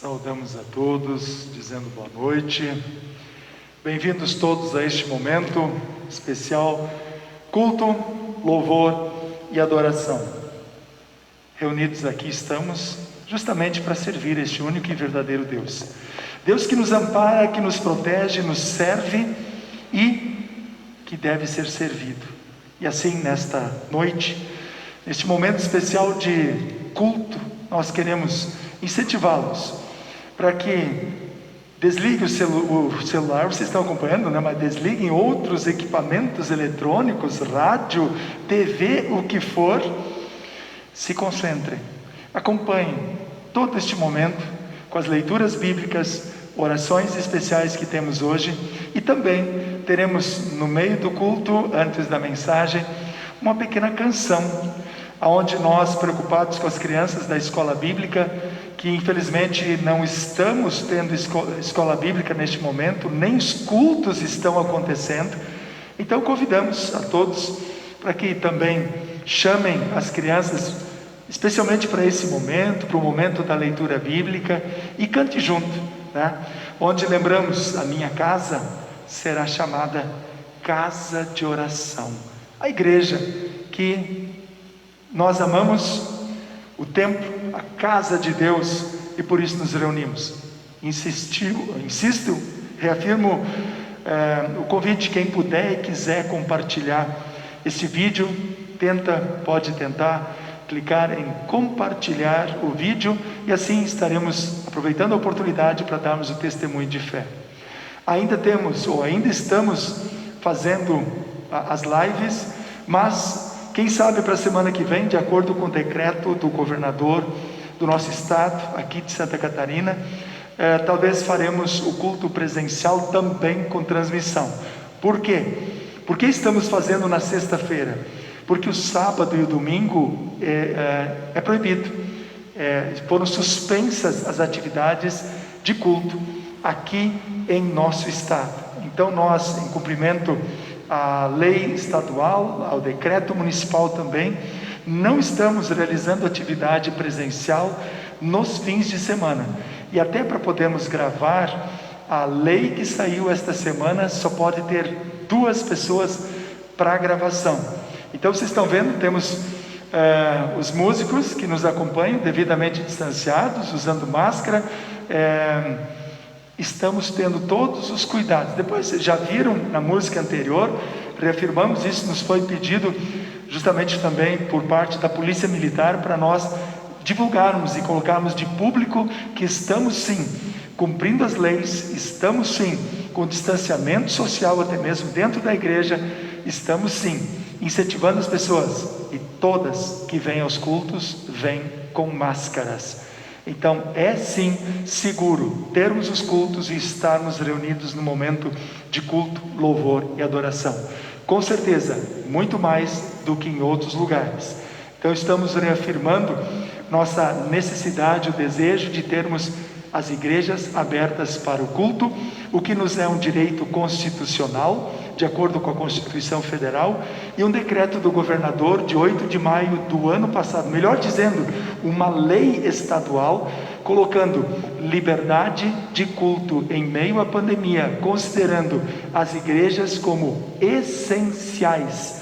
Saudamos a todos, dizendo boa noite. Bem-vindos todos a este momento especial, culto, louvor e adoração. Reunidos aqui estamos justamente para servir este único e verdadeiro Deus. Deus que nos ampara, que nos protege, nos serve e que deve ser servido. E assim, nesta noite, neste momento especial de culto, nós queremos incentivá-los para que desliguem o celular, vocês estão acompanhando, né? Mas desliguem outros equipamentos eletrônicos, rádio, TV, o que for, se concentrem, acompanhem todo este momento com as leituras bíblicas, orações especiais que temos hoje, e também teremos no meio do culto, antes da mensagem, uma pequena canção, onde nós, preocupados com as crianças da escola bíblica, que infelizmente não estamos tendo escola bíblica neste momento, nem os cultos estão acontecendo, então convidamos a todos para que também chamem as crianças, especialmente para esse momento, para o momento da leitura bíblica, e cante junto, né? Onde lembramos, a minha casa será chamada casa de oração, a igreja que nós amamos, o templo, a casa de Deus, e por isso nos reunimos. Insisto, reafirmo o convite, quem puder e quiser compartilhar esse vídeo, pode tentar clicar em compartilhar o vídeo, e assim estaremos aproveitando a oportunidade para darmos o testemunho de fé. Ainda estamos fazendo as lives, mas quem sabe para a semana que vem, de acordo com o decreto do governador do nosso estado, aqui de Santa Catarina, talvez faremos o culto presencial também com transmissão. Por quê? Porque estamos fazendo na sexta-feira? Porque o sábado e o domingo é proibido. Foram suspensas as atividades de culto aqui em nosso estado. Então nós, em cumprimento à lei estadual, ao decreto municipal também, não estamos realizando atividade presencial nos fins de semana. E até para podermos gravar, a lei que saiu esta semana só pode ter 2 pessoas para gravação. Então vocês estão vendo, temos os músicos que nos acompanham devidamente distanciados, usando máscara, estamos tendo todos os cuidados. Depois vocês já viram na música anterior, reafirmamos isso, nos foi pedido justamente também por parte da Polícia Militar, para nós divulgarmos e colocarmos de público que estamos sim cumprindo as leis, estamos sim com distanciamento social, até mesmo dentro da igreja, estamos sim incentivando as pessoas, e todas que vêm aos cultos vêm com máscaras. Então é sim seguro termos os cultos e estarmos reunidos no momento de culto, louvor e adoração. Com certeza, muito mais do que em outros lugares. Então estamos reafirmando nossa necessidade, o desejo de termos as igrejas abertas para o culto, o que nos é um direito constitucional, de acordo com a Constituição Federal, e um decreto do governador de 8 de maio do ano passado, melhor dizendo, uma lei estadual, colocando liberdade de culto em meio à pandemia, considerando as igrejas como essenciais.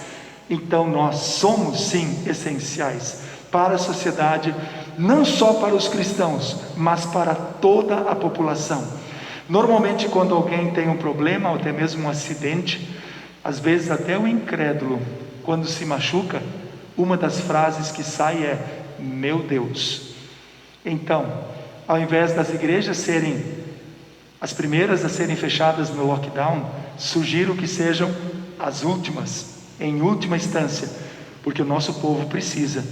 Então nós somos sim essenciais para a sociedade, não só para os cristãos, mas para toda a população. Normalmente quando alguém tem um problema, ou até mesmo um acidente, às vezes até o incrédulo, quando se machuca, uma das frases que sai é: meu Deus. Então, ao invés das igrejas serem as primeiras a serem fechadas no lockdown, sugiro que sejam as últimas, em última instância, porque o nosso povo precisa.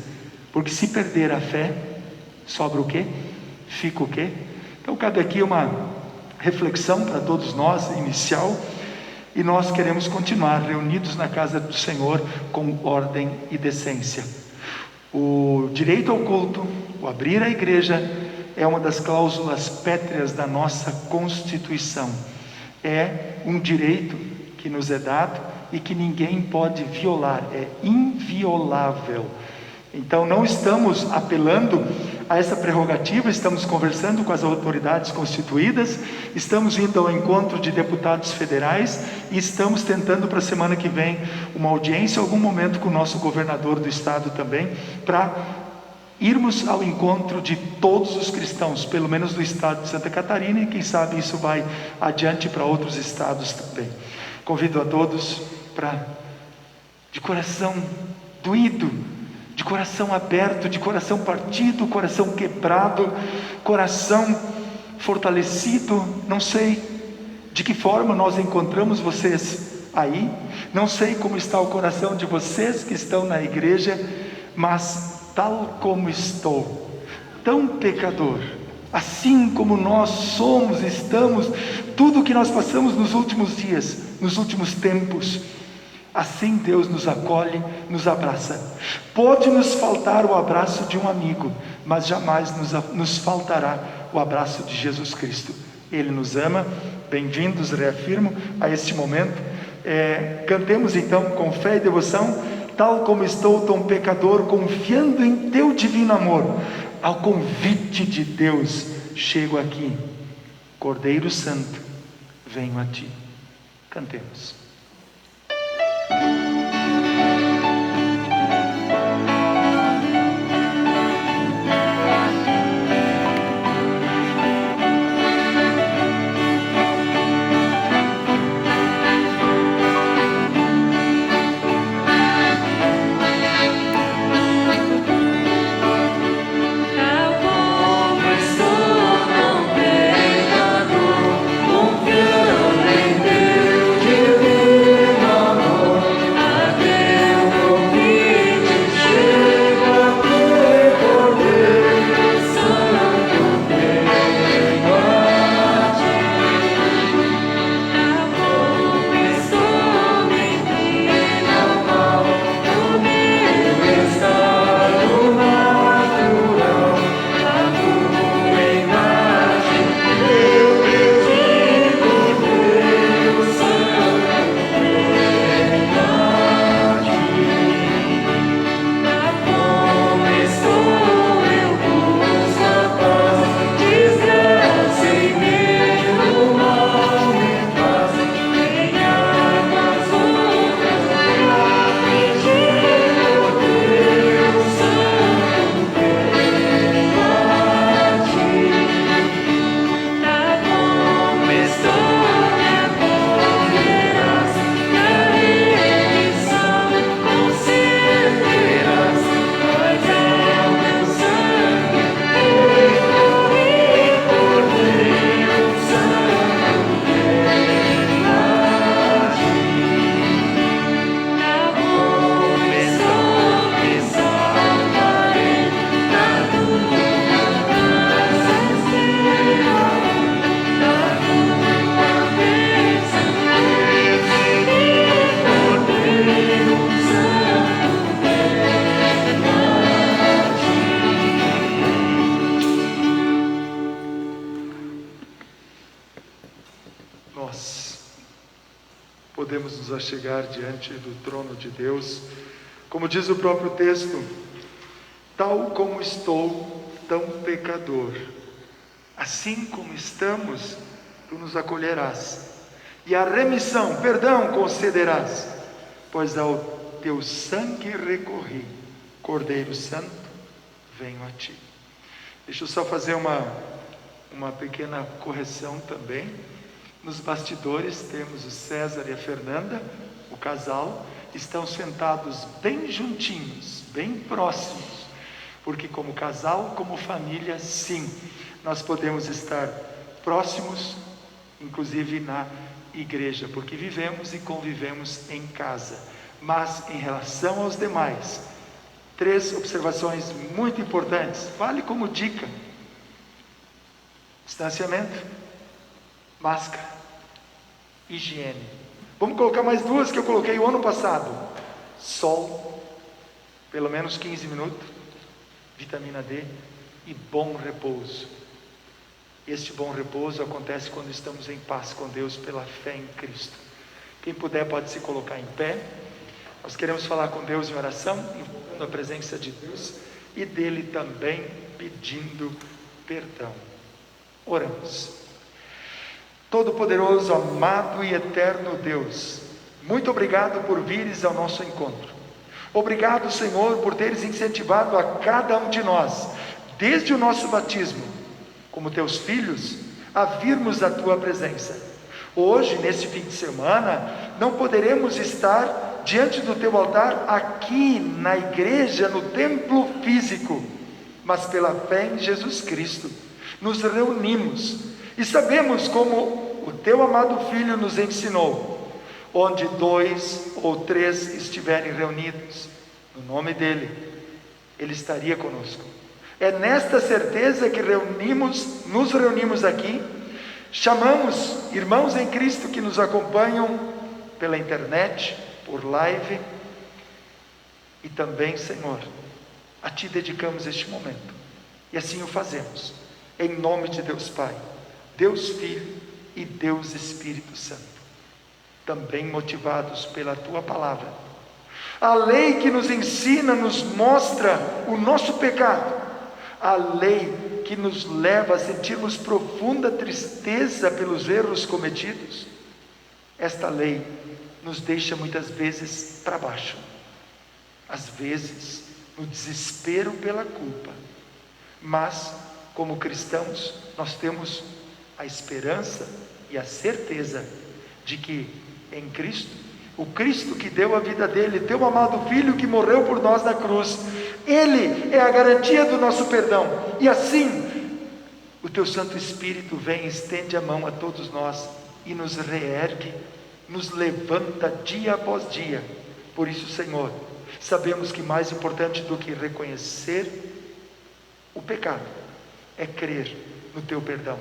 Porque se perder a fé, sobra o quê? Fica o quê? Então cabe aqui uma reflexão para todos nós, inicial, e nós queremos continuar reunidos na casa do Senhor com ordem e decência. O direito ao culto, o abrir a igreja, é uma das cláusulas pétreas da nossa Constituição. É um direito que nos é dado e que ninguém pode violar, é inviolável. Então não estamos apelando a essa prerrogativa, estamos conversando com as autoridades constituídas, estamos indo ao encontro de deputados federais e estamos tentando para a semana que vem uma audiência, algum momento com o nosso governador do estado também, para irmos ao encontro de todos os cristãos, pelo menos do estado de Santa Catarina, e quem sabe isso vai adiante para outros estados também. Convido a todos para, de coração doído, de coração aberto, de coração partido, coração quebrado, coração fortalecido, não sei de que forma nós encontramos vocês aí, não sei como está o coração de vocês que estão na igreja, mas tal como estou, tão pecador, assim como nós somos, estamos, tudo que nós passamos nos últimos dias, nos últimos tempos, assim Deus nos acolhe, nos abraça. Pode nos faltar o abraço de um amigo, mas jamais nos faltará o abraço de Jesus Cristo. Ele nos ama. Bem-vindos, reafirmo, a este momento. Cantemos então com fé e devoção: tal como estou, tão pecador, confiando em teu divino amor. Ao convite de Deus chego aqui, Cordeiro Santo, venho a ti. Cantemos. Podemos nos achegar diante do trono de Deus, como diz o próprio texto: tal como estou, tão pecador, assim como estamos, tu nos acolherás, e a remissão, perdão concederás, pois ao teu sangue recorri, Cordeiro Santo, venho a ti. Deixa eu só fazer uma pequena correção também. Nos bastidores temos o César e a Fernanda, o casal, estão sentados bem juntinhos, bem próximos, porque como casal, como família, sim, nós podemos estar próximos, inclusive na igreja, porque vivemos e convivemos em casa. Mas em relação aos demais, 3 observações muito importantes, vale como dica: distanciamento, máscara, higiene. Vamos colocar mais 2 que eu coloquei o ano passado: sol, pelo menos 15 minutos, vitamina D e bom repouso. Este bom repouso acontece quando estamos em paz com Deus pela fé em Cristo. Quem puder pode se colocar em pé. Nós queremos falar com Deus em oração, invocando a presença de Deus, e dele também pedindo perdão. Oramos. Todo-Poderoso, amado e eterno Deus, muito obrigado por vires ao nosso encontro. Obrigado, Senhor, por teres incentivado a cada um de nós, desde o nosso batismo, como teus filhos, a virmos à tua presença. Hoje, nesse fim de semana, não poderemos estar diante do teu altar aqui na igreja, no templo físico, mas pela fé em Jesus Cristo, nos reunimos e sabemos como o teu amado Filho nos ensinou: onde 2 ou 3 estiverem reunidos, no nome dele, ele estaria conosco. É nesta certeza que nos reunimos aqui, chamamos irmãos em Cristo que nos acompanham pela internet, por live, e também, Senhor, a Ti dedicamos este momento, e assim o fazemos, em nome de Deus Pai, Deus Filho e Deus Espírito Santo, também motivados pela Tua Palavra. A lei que nos ensina, nos mostra o nosso pecado, a lei que nos leva a sentirmos profunda tristeza pelos erros cometidos. Esta lei nos deixa muitas vezes para baixo, às vezes no desespero pela culpa, mas como cristãos nós temos a esperança e a certeza de que em Cristo, o Cristo que deu a vida dele, teu amado Filho que morreu por nós na cruz, ele é a garantia do nosso perdão, e assim o teu Santo Espírito vem e estende a mão a todos nós e nos reergue, nos levanta dia após dia. Por isso, Senhor, sabemos que mais importante do que reconhecer o pecado é crer no teu perdão.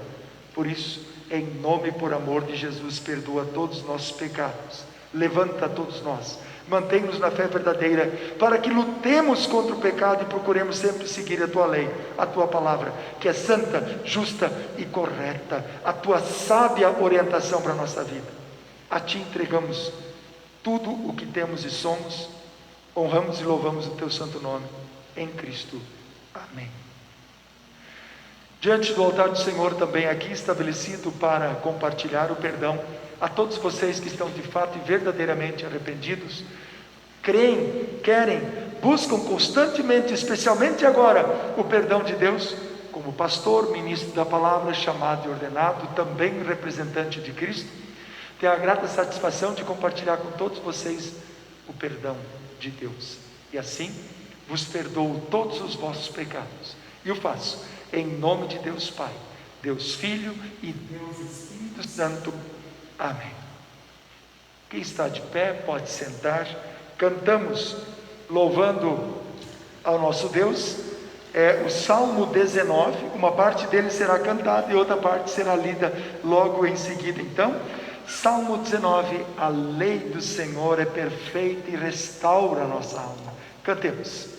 Por isso, em nome e por amor de Jesus, perdoa todos os nossos pecados, levanta todos nós, mantém-nos na fé verdadeira, para que lutemos contra o pecado e procuremos sempre seguir a tua lei, a tua palavra, que é santa, justa e correta, a tua sábia orientação para a nossa vida. A ti entregamos tudo o que temos e somos, honramos e louvamos o teu santo nome, em Cristo. Amém. Diante do altar do Senhor também aqui estabelecido para compartilhar o perdão a todos vocês que estão de fato e verdadeiramente arrependidos, creem, querem, buscam constantemente, especialmente agora, o perdão de Deus, como pastor, ministro da palavra, chamado e ordenado, também representante de Cristo, tenho a grata satisfação de compartilhar com todos vocês o perdão de Deus, e assim vos perdoo todos os vossos pecados, e o faço em nome de Deus Pai, Deus Filho e Deus Espírito Santo. Amém. Quem está de pé pode sentar. Cantamos louvando ao nosso Deus, o Salmo 19, uma parte dele será cantada e outra parte será lida logo em seguida. Então, Salmo 19, a lei do Senhor é perfeita e restaura a nossa alma. Cantemos.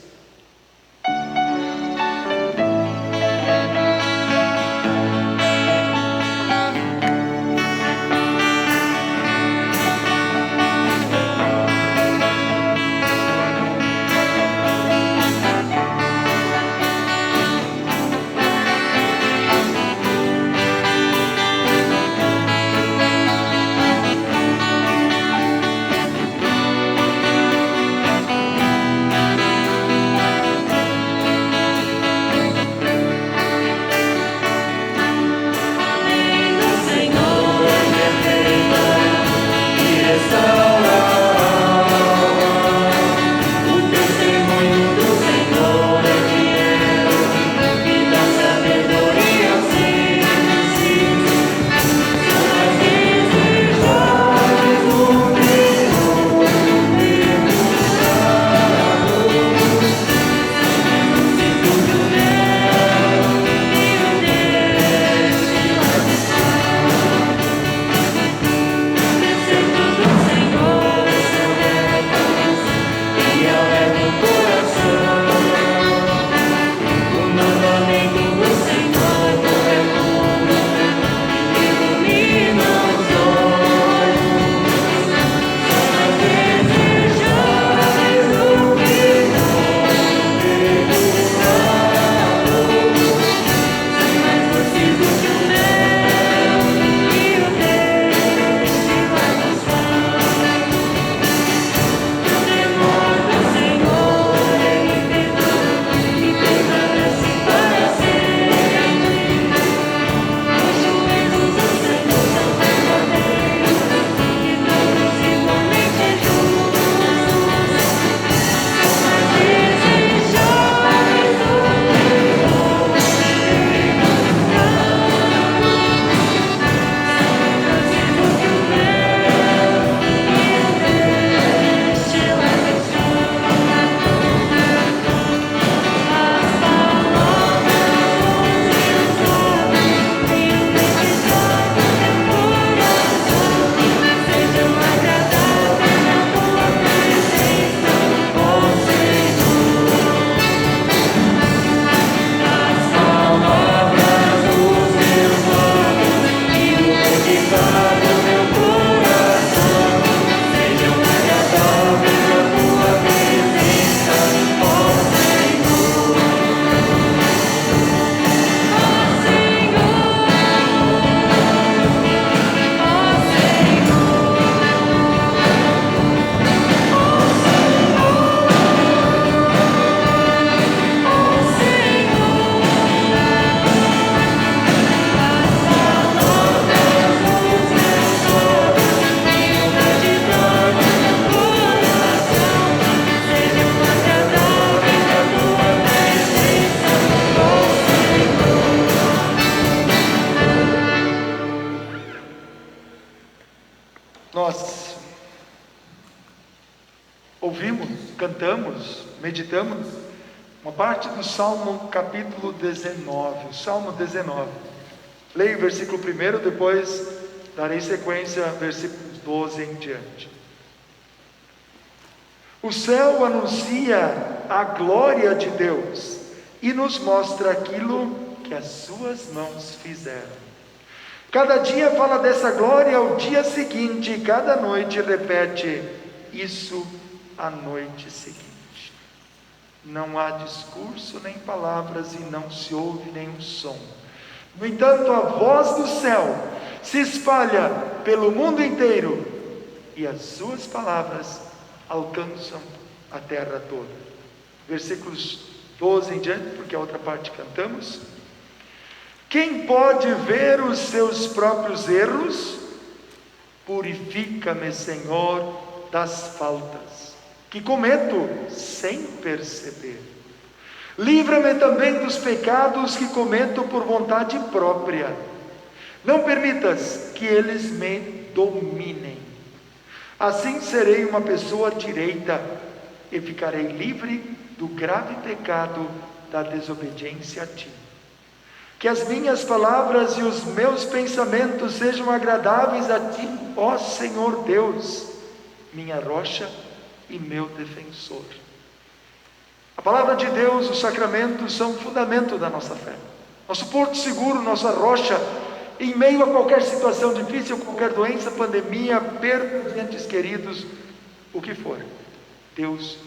Nós ouvimos, cantamos, meditamos uma parte do Salmo capítulo 19, o Salmo 19. Leio o versículo 1, depois darei sequência, versículos 12 em diante. O céu anuncia a glória de Deus e nos mostra aquilo que as suas mãos fizeram. Cada dia fala dessa glória ao dia seguinte, e cada noite repete isso à noite seguinte. Não há discurso nem palavras e não se ouve nenhum som. No entanto, a voz do céu se espalha pelo mundo inteiro e as suas palavras alcançam a terra toda. Versículos 12 em diante, porque a outra parte cantamos. Quem pode ver os seus próprios erros? Purifica-me, Senhor, das faltas que cometo sem perceber. Livra-me também dos pecados que cometo por vontade própria. Não permitas que eles me dominem. Assim serei uma pessoa direita e ficarei livre do grave pecado da desobediência a ti. Que as minhas palavras e os meus pensamentos sejam agradáveis a ti, ó Senhor Deus, minha rocha e meu defensor. A palavra de Deus, os sacramentos são o fundamento da nossa fé. Nosso porto seguro, nossa rocha, em meio a qualquer situação difícil, qualquer doença, pandemia, perda de entes queridos, o que for. Deus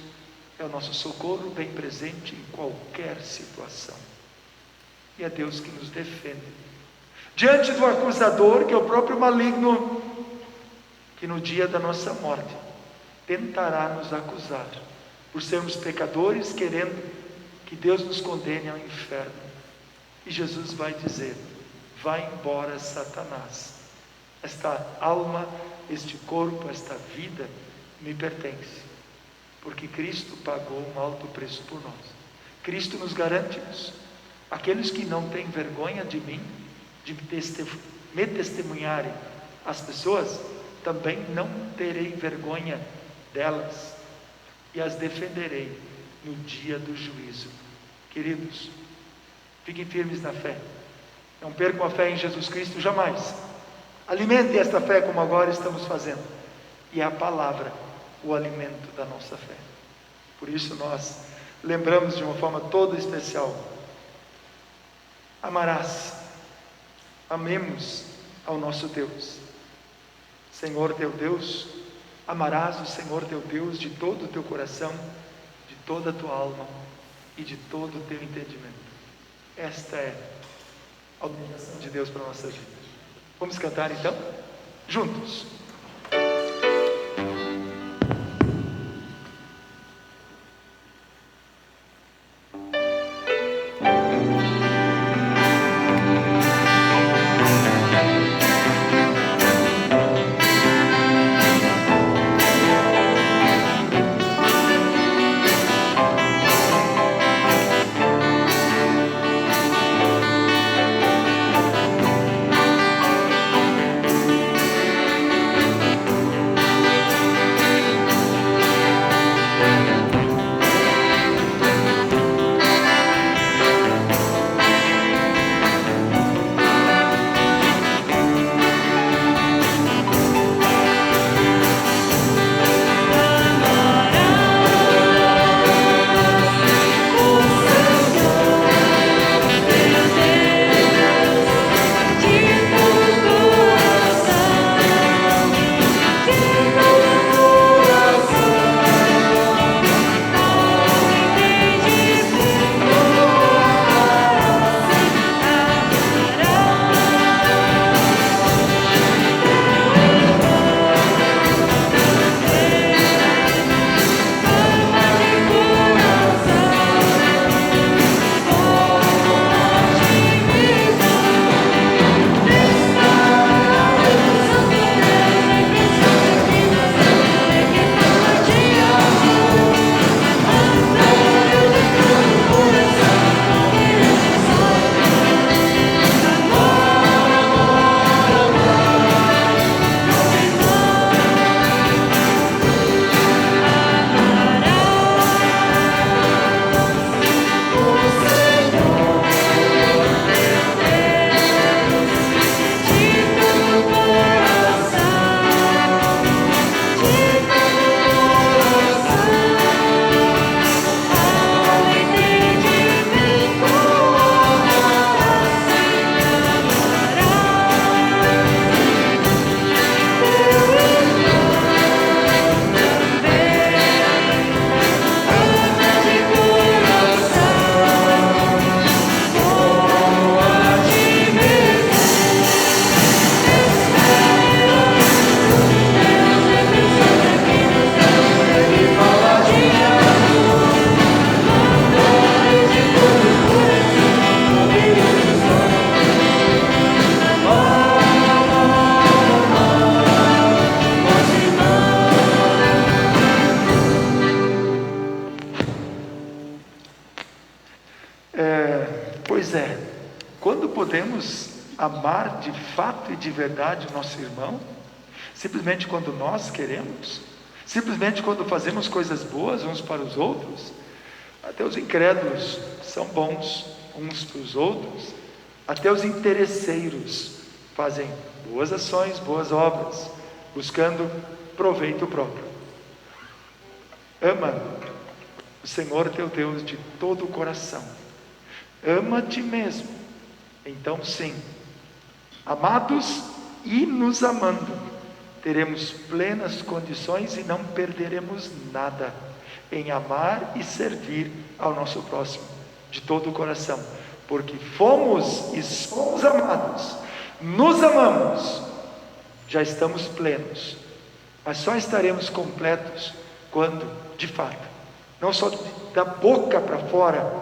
é o nosso socorro bem presente em qualquer situação. E é Deus que nos defende. Diante do acusador, que é o próprio maligno, que no dia da nossa morte tentará nos acusar, por sermos pecadores, querendo que Deus nos condene ao inferno. E Jesus vai dizer: vai embora, Satanás. Esta alma, este corpo, esta vida me pertence, porque Cristo pagou um alto preço por nós. Cristo nos garante isso. Aqueles que não têm vergonha de mim, de me testemunharem as pessoas, também não terei vergonha delas e as defenderei no dia do juízo. Queridos, fiquem firmes na fé. Não percam a fé em Jesus Cristo jamais. Alimentem esta fé como agora estamos fazendo. E é a palavra o alimento da nossa fé. Por isso nós lembramos de uma forma toda especial: amarás, amemos ao nosso Deus. Senhor teu Deus, amarás o Senhor teu Deus de todo o teu coração, de toda a tua alma e de todo o teu entendimento. Esta é a obrigação de Deus para a nossa vida. Vamos cantar então? Juntos. podemos amar de fato e de verdade o nosso irmão? Simplesmente quando nós queremos? Simplesmente quando fazemos coisas boas uns para os outros? Até os incrédulos são bons uns para os outros. Até os interesseiros fazem boas ações, boas obras, buscando proveito próprio. Ama o Senhor teu Deus de todo o coração. Ama a ti mesmo. Então sim, amados e nos amando, teremos plenas condições e não perderemos nada em amar e servir ao nosso próximo de todo o coração, porque fomos e somos amados, nos amamos, já estamos plenos, mas só estaremos completos quando, de fato, não só da boca para fora,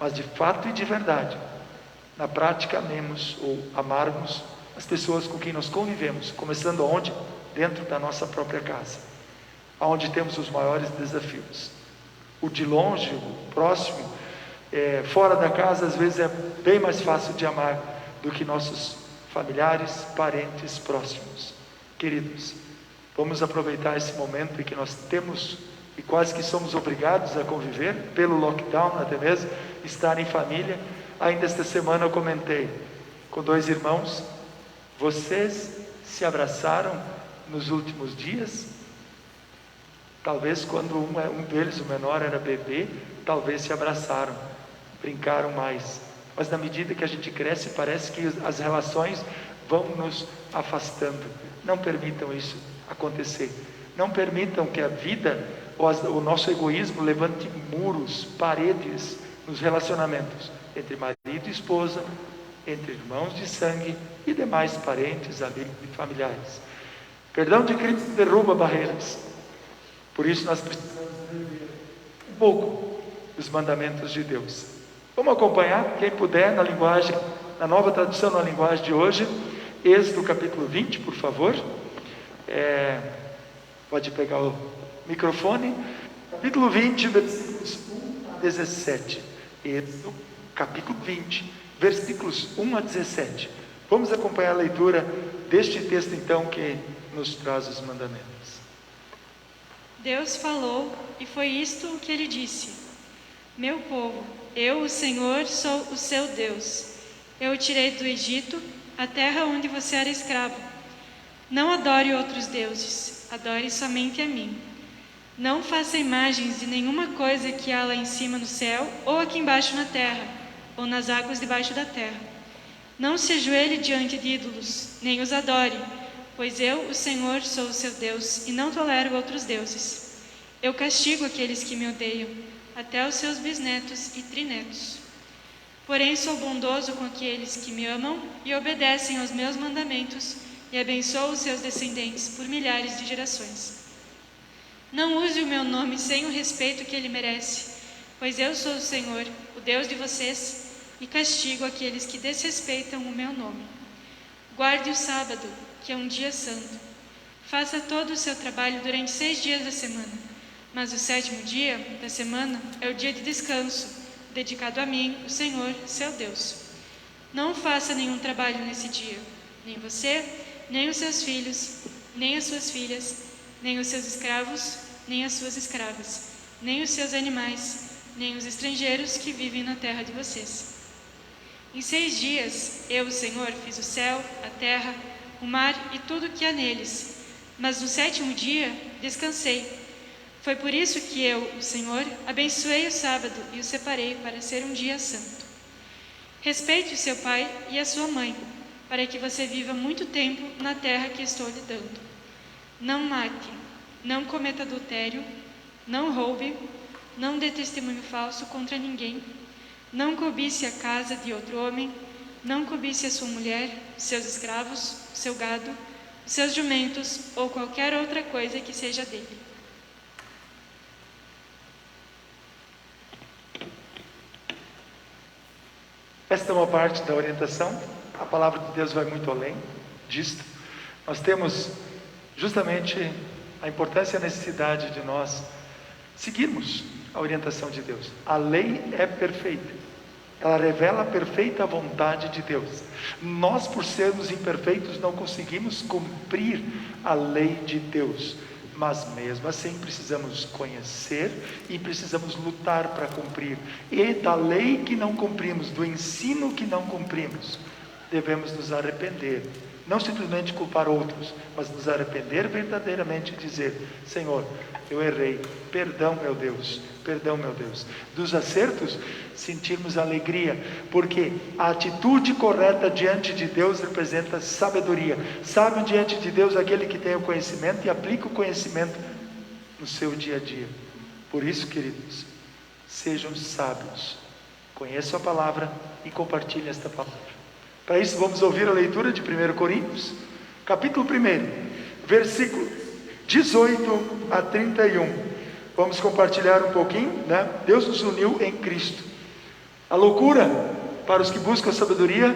mas de fato e de verdade, na prática amemos ou amarmos as pessoas com quem nós convivemos, começando onde? Dentro da nossa própria casa, onde temos os maiores desafios. O de longe, o próximo, fora da casa, às vezes é bem mais fácil de amar do que nossos familiares, parentes próximos. Queridos, vamos aproveitar esse momento em que nós temos e quase que somos obrigados a conviver, pelo lockdown até mesmo, estar em família. Ainda esta semana eu comentei com 2 irmãos: vocês se abraçaram nos últimos dias? Talvez quando um deles, o menor, era bebê, talvez se abraçaram, brincaram mais, mas na medida que a gente cresce, parece que as relações vão nos afastando. Não permitam isso acontecer. Não permitam que a vida ou o nosso egoísmo levante muros, paredes nos relacionamentos entre marido e esposa, entre irmãos de sangue e demais parentes, amigos e familiares. Perdão de Cristo derruba barreiras. Por isso nós precisamos viver um pouco dos mandamentos de Deus. Vamos acompanhar, quem puder, na nova tradução, na linguagem de hoje, Êxodo capítulo 20, por favor. Pode pegar o microfone. Capítulo 20, versículos 1 a 17. Êxodo capítulo 20, versículos 1 a 17. Vamos acompanhar a leitura deste texto então que nos traz os mandamentos. Deus falou, e foi isto o que ele disse: Meu povo, eu, o Senhor, sou o seu Deus. Eu o tirei do Egito, a terra onde você era escravo. Não adore outros deuses, adore somente a mim. Não faça imagens de nenhuma coisa que há lá em cima no céu, ou aqui embaixo na terra, ou nas águas debaixo da terra. Não se ajoelhe diante de ídolos, nem os adore, pois eu, o Senhor, sou o seu Deus, e não tolero outros deuses. Eu castigo aqueles que me odeiam, até os seus bisnetos e trinetos. Porém sou bondoso com aqueles que me amam e obedecem aos meus mandamentos, e abençoo os seus descendentes por milhares de gerações. Não use o meu nome sem o respeito que ele merece, pois eu sou o Senhor, o Deus de vocês, e castigo aqueles que desrespeitam o meu nome. Guarde o sábado, que é um dia santo. Faça todo o seu trabalho durante 6 dias da semana, mas o 7º dia da semana é o dia de descanso, dedicado a mim, o Senhor, seu Deus. Não faça nenhum trabalho nesse dia, nem você, nem os seus filhos, nem as suas filhas, nem os seus escravos, nem as suas escravas, nem os seus animais, nem os estrangeiros que vivem na terra de vocês. Em 6 dias, eu, o Senhor, fiz o céu, a terra, o mar e tudo o que há neles, mas no 7º dia descansei. Foi por isso que eu, o Senhor, abençoei o sábado e o separei para ser um dia santo. Respeite o seu pai e a sua mãe, para que você viva muito tempo na terra que estou lhe dando. Não mate, não cometa adultério, não roube, não dê testemunho falso contra ninguém, não cobice a casa de outro homem, não cobice a sua mulher, seus escravos, seu gado, seus jumentos ou qualquer outra coisa que seja dele. Esta é uma parte da orientação. A palavra de Deus vai muito além disto. Nós temos justamente a importância e a necessidade de nós seguirmos a orientação de Deus. A lei é perfeita. Ela revela a perfeita vontade de Deus. Nós, por sermos imperfeitos, não conseguimos cumprir a lei de Deus, mas mesmo assim precisamos conhecer e precisamos lutar para cumprir. E da lei que não cumprimos, do ensino que não cumprimos, devemos nos arrepender. Não simplesmente culpar outros, mas nos arrepender verdadeiramente e dizer: Senhor, eu errei, perdão meu Deus, perdão meu Deus. Dos acertos, sentirmos alegria, porque a atitude correta diante de Deus representa sabedoria. Sábio diante de Deus é aquele que tem o conhecimento e aplica o conhecimento no seu dia a dia. Por isso, queridos, sejam sábios, conheçam a palavra e compartilhem esta palavra. Para isso, vamos ouvir a leitura de 1 Coríntios, capítulo 1, versículo 18 a 31. Vamos compartilhar um pouquinho, né? Deus nos uniu em Cristo. A loucura para os que buscam a sabedoria,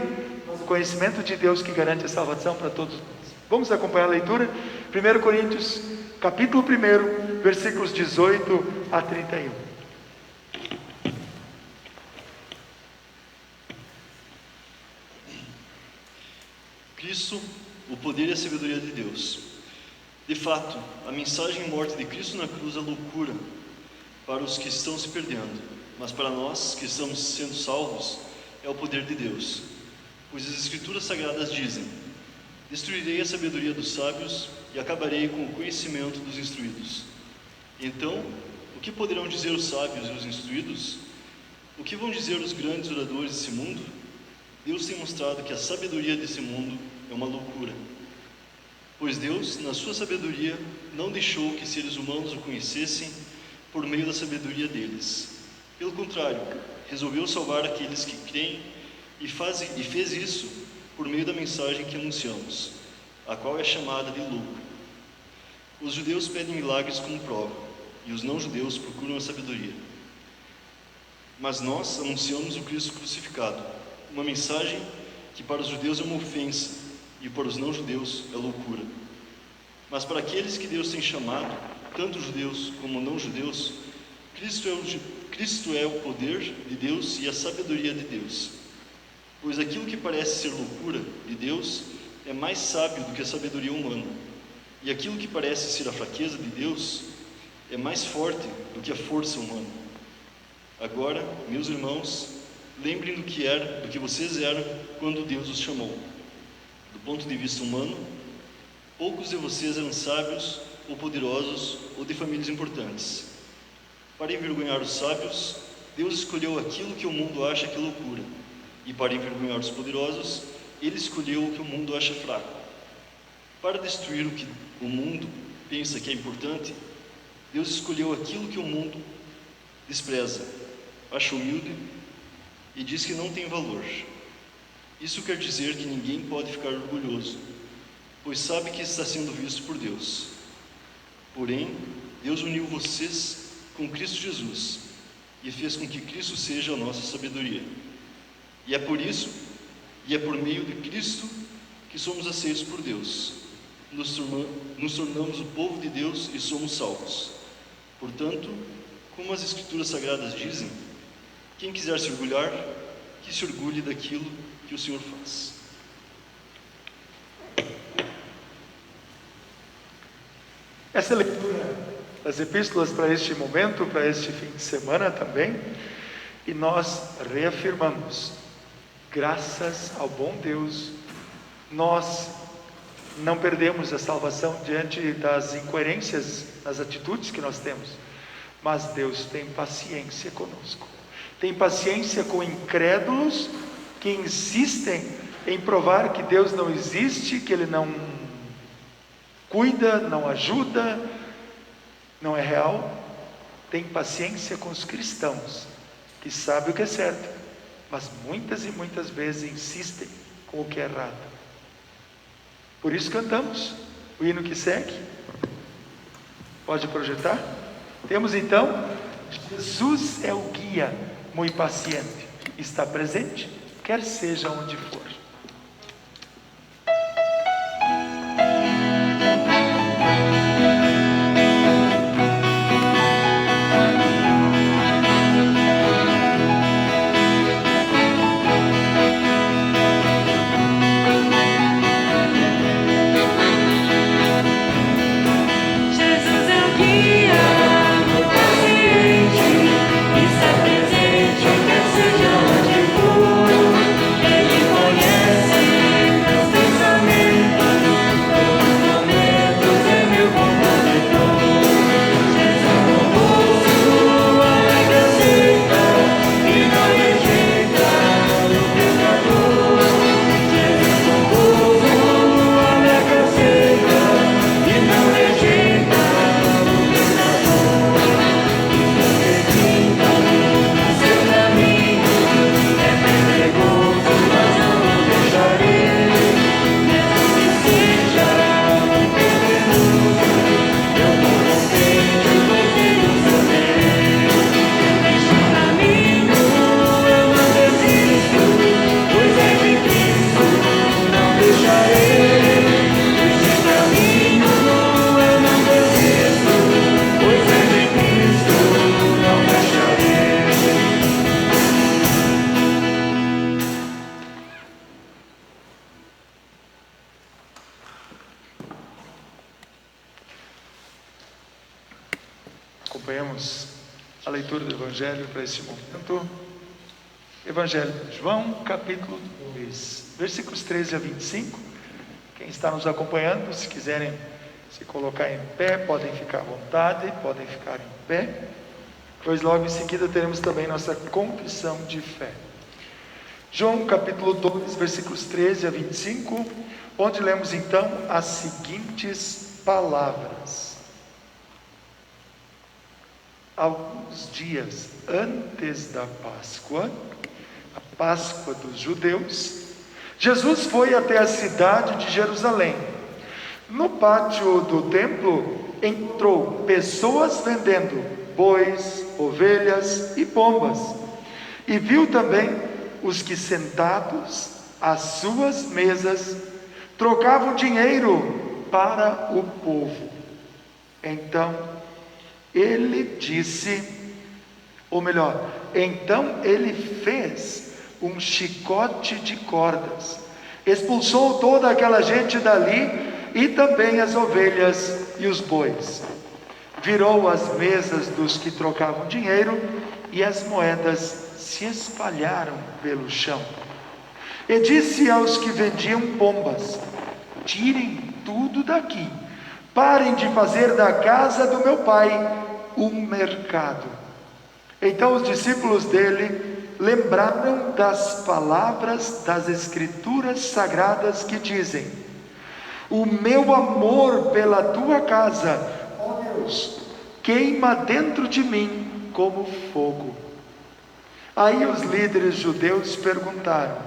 o conhecimento de Deus que garante a salvação para todos nós. Vamos acompanhar a leitura? 1 Coríntios, capítulo 1, versículos 18 a 31. Cristo, o poder e a sabedoria de Deus. De fato, a mensagem e morte de Cristo na cruz é loucura para os que estão se perdendo, mas para nós que estamos sendo salvos é o poder de Deus. Pois as Escrituras Sagradas dizem: destruirei a sabedoria dos sábios e acabarei com o conhecimento dos instruídos. Então, o que poderão dizer os sábios e os instruídos? O que vão dizer os grandes oradores desse mundo? Deus tem mostrado que a sabedoria desse mundo é uma loucura. Pois Deus, na sua sabedoria, não deixou que seres humanos o conhecessem por meio da sabedoria deles. Pelo contrário, resolveu salvar aqueles que creem e fez isso por meio da mensagem que anunciamos, a qual é chamada de louco. Os judeus pedem milagres como prova, e os não-judeus procuram a sabedoria. Mas nós anunciamos o Cristo crucificado, uma mensagem que para os judeus é uma ofensa e para os não-judeus é loucura. Mas para aqueles que Deus tem chamado, tanto judeus como não-judeus, Cristo é o poder de Deus e a sabedoria de Deus. Pois aquilo que parece ser loucura de Deus é mais sábio do que a sabedoria humana, e aquilo que parece ser a fraqueza de Deus é mais forte do que a força humana. Agora, meus irmãos, lembrem do que vocês eram quando Deus os chamou. Do ponto de vista humano, poucos de vocês eram sábios ou poderosos ou de famílias importantes. Para envergonhar os sábios, Deus escolheu aquilo que o mundo acha que é loucura, e para envergonhar os poderosos, Ele escolheu o que o mundo acha fraco. Para destruir o que o mundo pensa que é importante, Deus escolheu aquilo que o mundo despreza, acha humilde e diz que não tem valor. Isso quer dizer que ninguém pode ficar orgulhoso, pois sabe que está sendo visto por Deus. Porém, Deus uniu vocês com Cristo Jesus e fez com que Cristo seja a nossa sabedoria. E é por isso, e é por meio de Cristo, que somos aceitos por Deus. Nos tornamos o povo de Deus e somos salvos. Portanto, como as Escrituras Sagradas dizem, quem quiser se orgulhar, que se orgulhe daquilo que o Senhor faz. Essa leitura das epístolas para este momento, para este fim de semana também, e nós reafirmamos, graças ao bom Deus, nós não perdemos a salvação diante das incoerências nas atitudes que nós temos, mas Deus tem paciência conosco. Tem paciência com incrédulos que insistem em provar que Deus não existe, que Ele não cuida, não ajuda, não é real. Tem paciência com os cristãos que sabem o que é certo, mas muitas e muitas vezes insistem com o que é errado. Por isso cantamos o hino que segue. Pode projetar? Temos então: Jesus é o guia muito paciente, está presente, quer seja onde for. acompanhamos a leitura do Evangelho para esse momento. Evangelho de João, capítulo 2, versículos 13 a 25. Quem está nos acompanhando, se quiserem se colocar em pé, podem ficar à vontade, podem ficar em pé, pois logo em seguida teremos também nossa confissão de fé. João capítulo 2, versículos 13 a 25, onde lemos então as seguintes palavras. Alguns dias antes da Páscoa, a Páscoa dos judeus, Jesus foi até a cidade de Jerusalém. No pátio do templo entrou pessoas vendendo bois, ovelhas e pombas, e viu também os que sentados às suas mesas trocavam dinheiro para o povo. Então ele disse, ou melhor, então ele fez um chicote de cordas, expulsou toda aquela gente dali e também as ovelhas e os bois. Virou as mesas dos que trocavam dinheiro e as moedas se espalharam pelo chão. E disse aos que vendiam pombas: tirem tudo daqui, parem de fazer da casa do meu pai um mercado. Então os discípulos dele lembraram das palavras das Escrituras Sagradas que dizem: o meu amor pela tua casa, ó Deus, queima dentro de mim como fogo. Aí os líderes judeus perguntaram: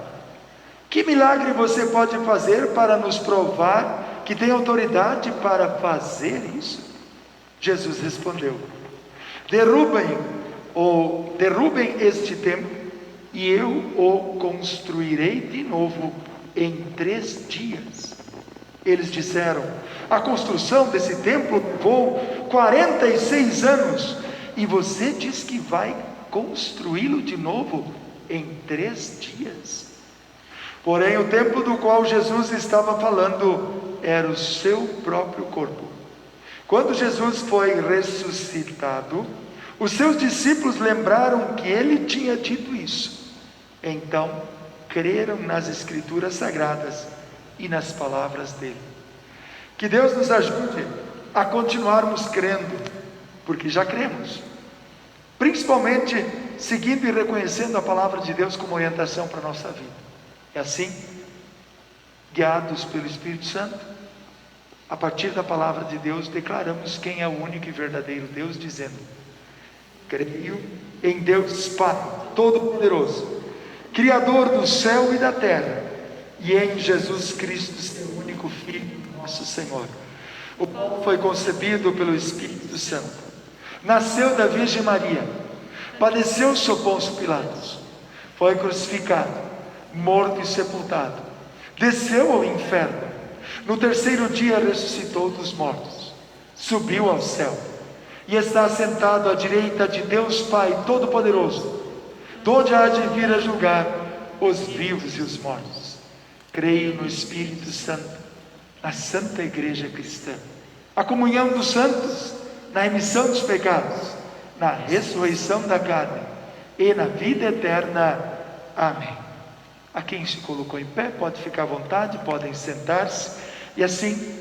que milagre você pode fazer para nos provar que tem autoridade para fazer isso? Jesus respondeu: derrubem este templo e eu o construirei de novo em 3 dias. Eles disseram: a construção desse templo levou 46 anos e você diz que vai construí-lo de novo em 3 dias? Porém o templo do qual Jesus estava falando era o seu próprio corpo. Quando Jesus foi ressuscitado, os seus discípulos lembraram que ele tinha dito isso. Então creram nas Escrituras Sagradas e nas palavras dele. Que Deus nos ajude a continuarmos crendo, porque já cremos, principalmente seguindo e reconhecendo a palavra de Deus como orientação para a nossa vida. E assim, guiados pelo Espírito Santo, a partir da palavra de Deus, declaramos quem é o único e verdadeiro Deus, dizendo: creio em Deus Pai Todo-Poderoso, Criador do céu e da terra, e em Jesus Cristo, seu único Filho, nosso Senhor, o qual foi concebido pelo Espírito Santo, nasceu da Virgem Maria, padeceu sob Pôncio Pilatos, foi crucificado, morto e sepultado, desceu ao inferno, no 3º dia ressuscitou dos mortos, subiu ao céu e está sentado à direita de Deus Pai Todo-Poderoso, donde há de vir a julgar os vivos e os mortos. Creio no Espírito Santo, na Santa Igreja Cristã, a comunhão dos santos, na remissão dos pecados, na ressurreição da carne e na vida eterna. Amém. A quem se colocou em pé pode ficar à vontade, podem sentar-se. E assim,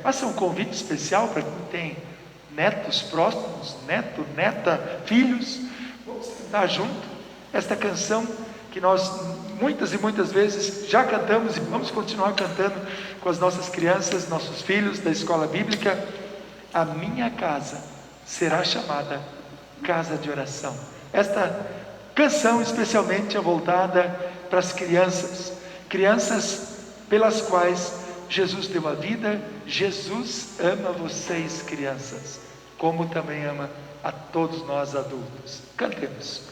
faça um convite especial para quem tem netos próximos, neto, neta, filhos. Vamos cantar junto esta canção que nós muitas e muitas vezes já cantamos e vamos continuar cantando com as nossas crianças, nossos filhos da escola bíblica. A minha casa será chamada casa de oração. Esta canção especialmente é voltada para as crianças pelas quais Jesus deu a vida. Jesus ama vocês, crianças, como também ama a todos nós adultos. Cantemos.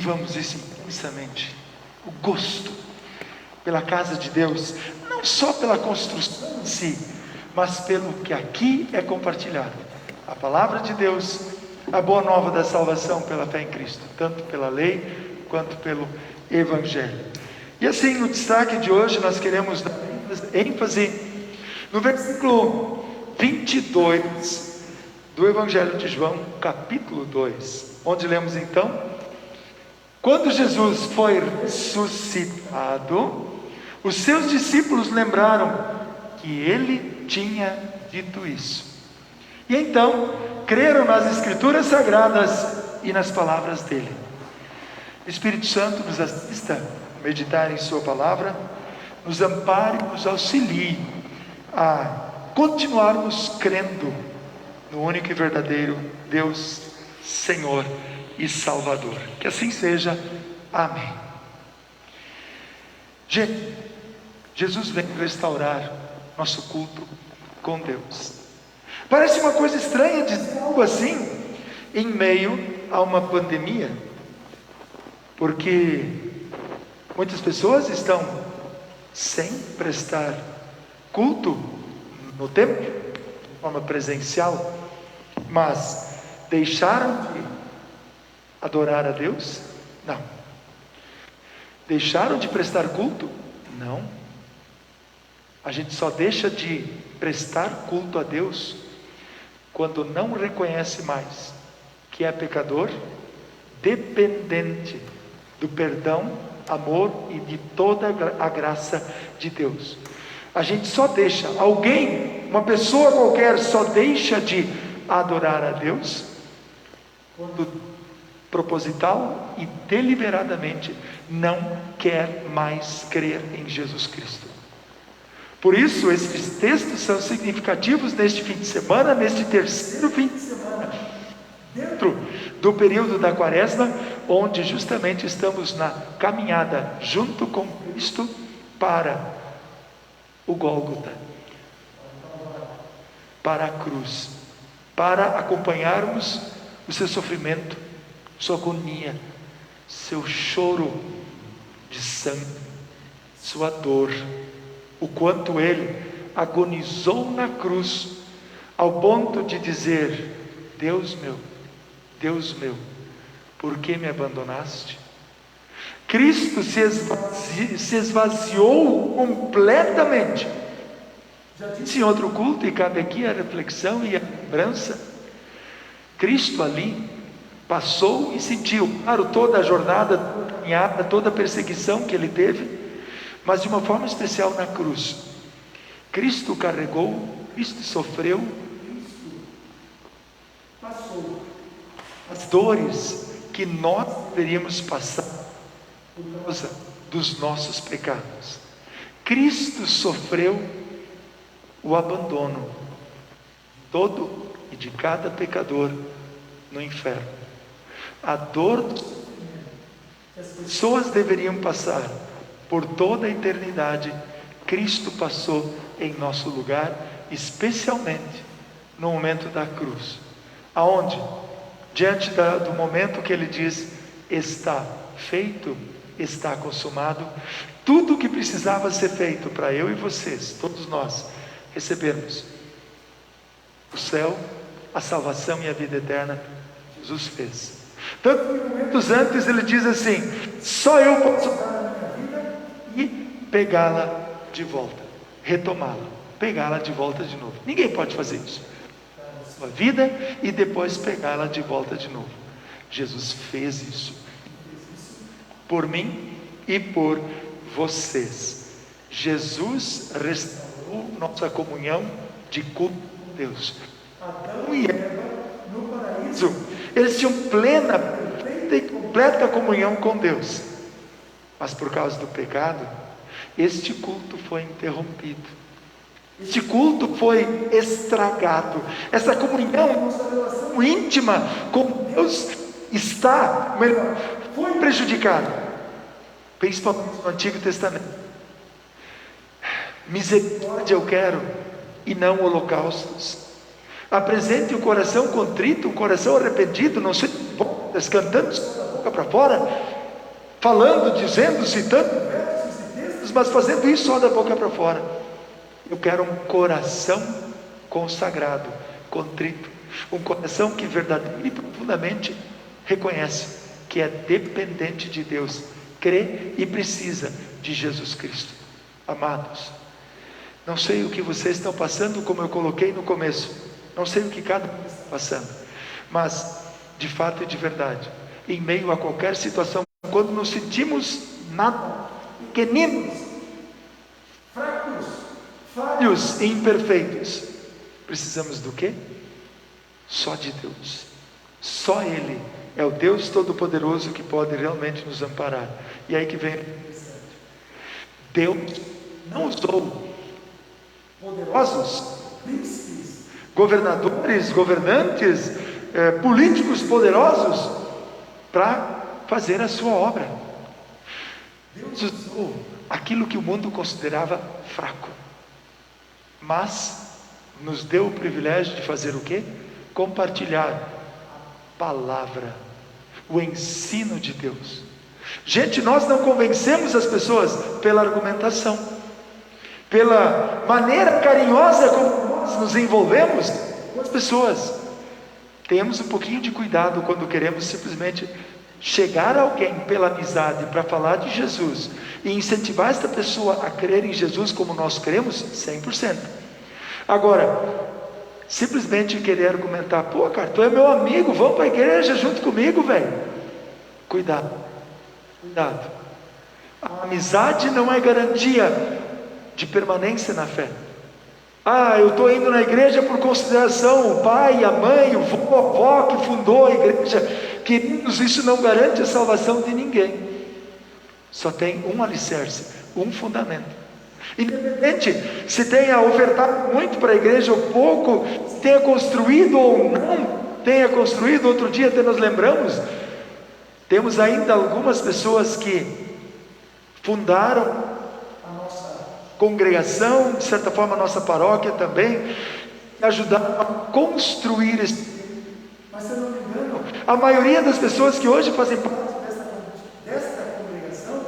vivamos isso intensamente. O gosto pela casa de Deus, não só pela construção em si, mas pelo que aqui é compartilhado. A palavra de Deus, a boa nova da salvação pela fé em Cristo, tanto pela lei quanto pelo Evangelho. E assim, no destaque de hoje, nós queremos dar ênfase no versículo 22 do Evangelho de João, capítulo 2, onde lemos então: quando Jesus foi ressuscitado, os seus discípulos lembraram que ele tinha dito isso. E então, creram nas Escrituras Sagradas e nas palavras dele. Espírito Santo nos assista a meditar em sua palavra, nos ampare, nos auxilie a continuarmos crendo no único e verdadeiro Deus, Senhor e Salvador. Que assim seja. Amém. Gente, Jesus vem restaurar nosso culto com Deus. Parece uma coisa estranha dizer algo assim em meio a uma pandemia, porque muitas pessoas estão sem prestar culto no templo, de forma presencial, mas deixaram de adorar a Deus? Não. Deixaram de prestar culto? Não. A gente só deixa de prestar culto a Deus quando não reconhece mais que é pecador, dependente do perdão, amor e de toda a graça de Deus. A gente só deixa, uma pessoa qualquer só deixa de adorar a Deus quando proposital e deliberadamente não quer mais crer em Jesus Cristo. Por isso, esses textos são significativos neste fim de semana, neste terceiro fim de semana, dentro do período da Quaresma, onde justamente estamos na caminhada junto com Cristo para o Gólgota, para a cruz, para acompanharmos o seu sofrimento, sua agonia, seu choro de sangue, sua dor, o quanto ele agonizou na cruz, ao ponto de dizer: Deus meu, por que me abandonaste? Cristo se esvaziou completamente. Já disse em outro culto, e cabe aqui a reflexão e a lembrança: Cristo ali passou e sentiu, claro, toda a jornada, toda a caminhada, toda a perseguição que ele teve, mas de uma forma especial na cruz. Cristo carregou, Cristo sofreu, Cristo passou as dores que nós deveríamos passar por causa dos nossos pecados. Cristo sofreu o abandono todo e de cada pecador no inferno. A dor que as pessoas deveriam passar por toda a eternidade, Cristo passou em nosso lugar, especialmente no momento da cruz, aonde, diante do momento que ele diz: está feito, está consumado, tudo o que precisava ser feito para eu e vocês, todos nós, recebermos o céu, a salvação e a vida eterna, Jesus fez. Tanto que momentos antes ele diz assim: só eu posso dar a minha vida e pegá-la de volta, retomá-la, pegá-la de volta de novo. Ninguém pode fazer isso. Sua vida e depois pegá-la de volta de novo. Jesus fez isso por mim e por vocês. Jesus restaurou nossa comunhão de culto com Deus. Adão e Eva no paraíso, eles tinham plena, perfeita e completa comunhão com Deus, mas por causa do pecado, este culto foi interrompido, este culto foi estragado, essa comunhão, nossa relação íntima com Deus foi prejudicada, principalmente no Antigo Testamento. Misericórdia eu quero e não holocaustos. Apresente o coração contrito, um coração arrependido, não sei, cantando da boca para fora, falando, dizendo, citando versos e textos, mas fazendo isso só da boca para fora. Eu quero um coração consagrado, contrito, um coração que verdadeiramente e profundamente reconhece que é dependente de Deus, crê e precisa de Jesus Cristo. Amados, não sei o que vocês estão passando, como eu coloquei no começo, não sei o que cada um está passando, mas de fato e de verdade, em meio a qualquer situação, quando nos sentimos nada, pequeninos, fracos, falhos e imperfeitos, precisamos do quê? Só de Deus. Só Ele é o Deus Todo-Poderoso que pode realmente nos amparar. E aí que vem o interessante. Deus não usou poderosos, príncipes, governadores, governantes, políticos poderosos para fazer a sua obra. Deus usou aquilo que o mundo considerava fraco, mas nos deu o privilégio de fazer o quê? Compartilhar a palavra, o ensino de Deus. Gente, nós não convencemos as pessoas pela argumentação, pela maneira carinhosa como nós nos envolvemos com as pessoas. Temos um pouquinho de cuidado quando queremos simplesmente chegar a alguém pela amizade para falar de Jesus e incentivar esta pessoa a crer em Jesus como nós cremos, 100%. Agora, simplesmente querer argumentar, pô, cara, tu é meu amigo, vamos para a igreja junto comigo, velho. Cuidado, cuidado. A amizade não é garantia de permanência na fé. Ah, eu estou indo na igreja por consideração, o pai, a mãe, o vô, a avó que fundou a igreja. Queridos, isso não garante a salvação de ninguém. Só tem um alicerce, um fundamento. Independente se tenha ofertado muito para a igreja ou pouco, se tenha construído ou não tenha construído, outro dia até nos lembramos, temos ainda algumas pessoas que fundaram a nossa congregação, de certa forma a nossa paróquia também, ajudaram a construir esse. Mas se eu não me engano, a maioria das pessoas que hoje fazem parte desta congregação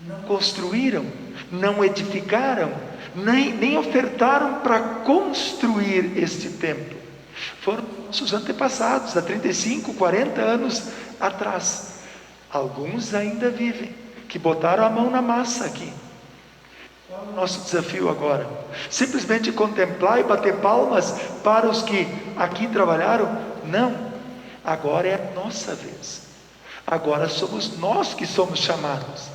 não construíram, não edificaram, nem ofertaram para construir este templo. Foram nossos antepassados, há 35, 40 anos atrás. Alguns ainda vivem, que botaram a mão na massa aqui. Qual é o nosso desafio agora? Simplesmente contemplar e bater palmas para os que aqui trabalharam? Não, agora é a nossa vez. Agora somos nós que somos chamados.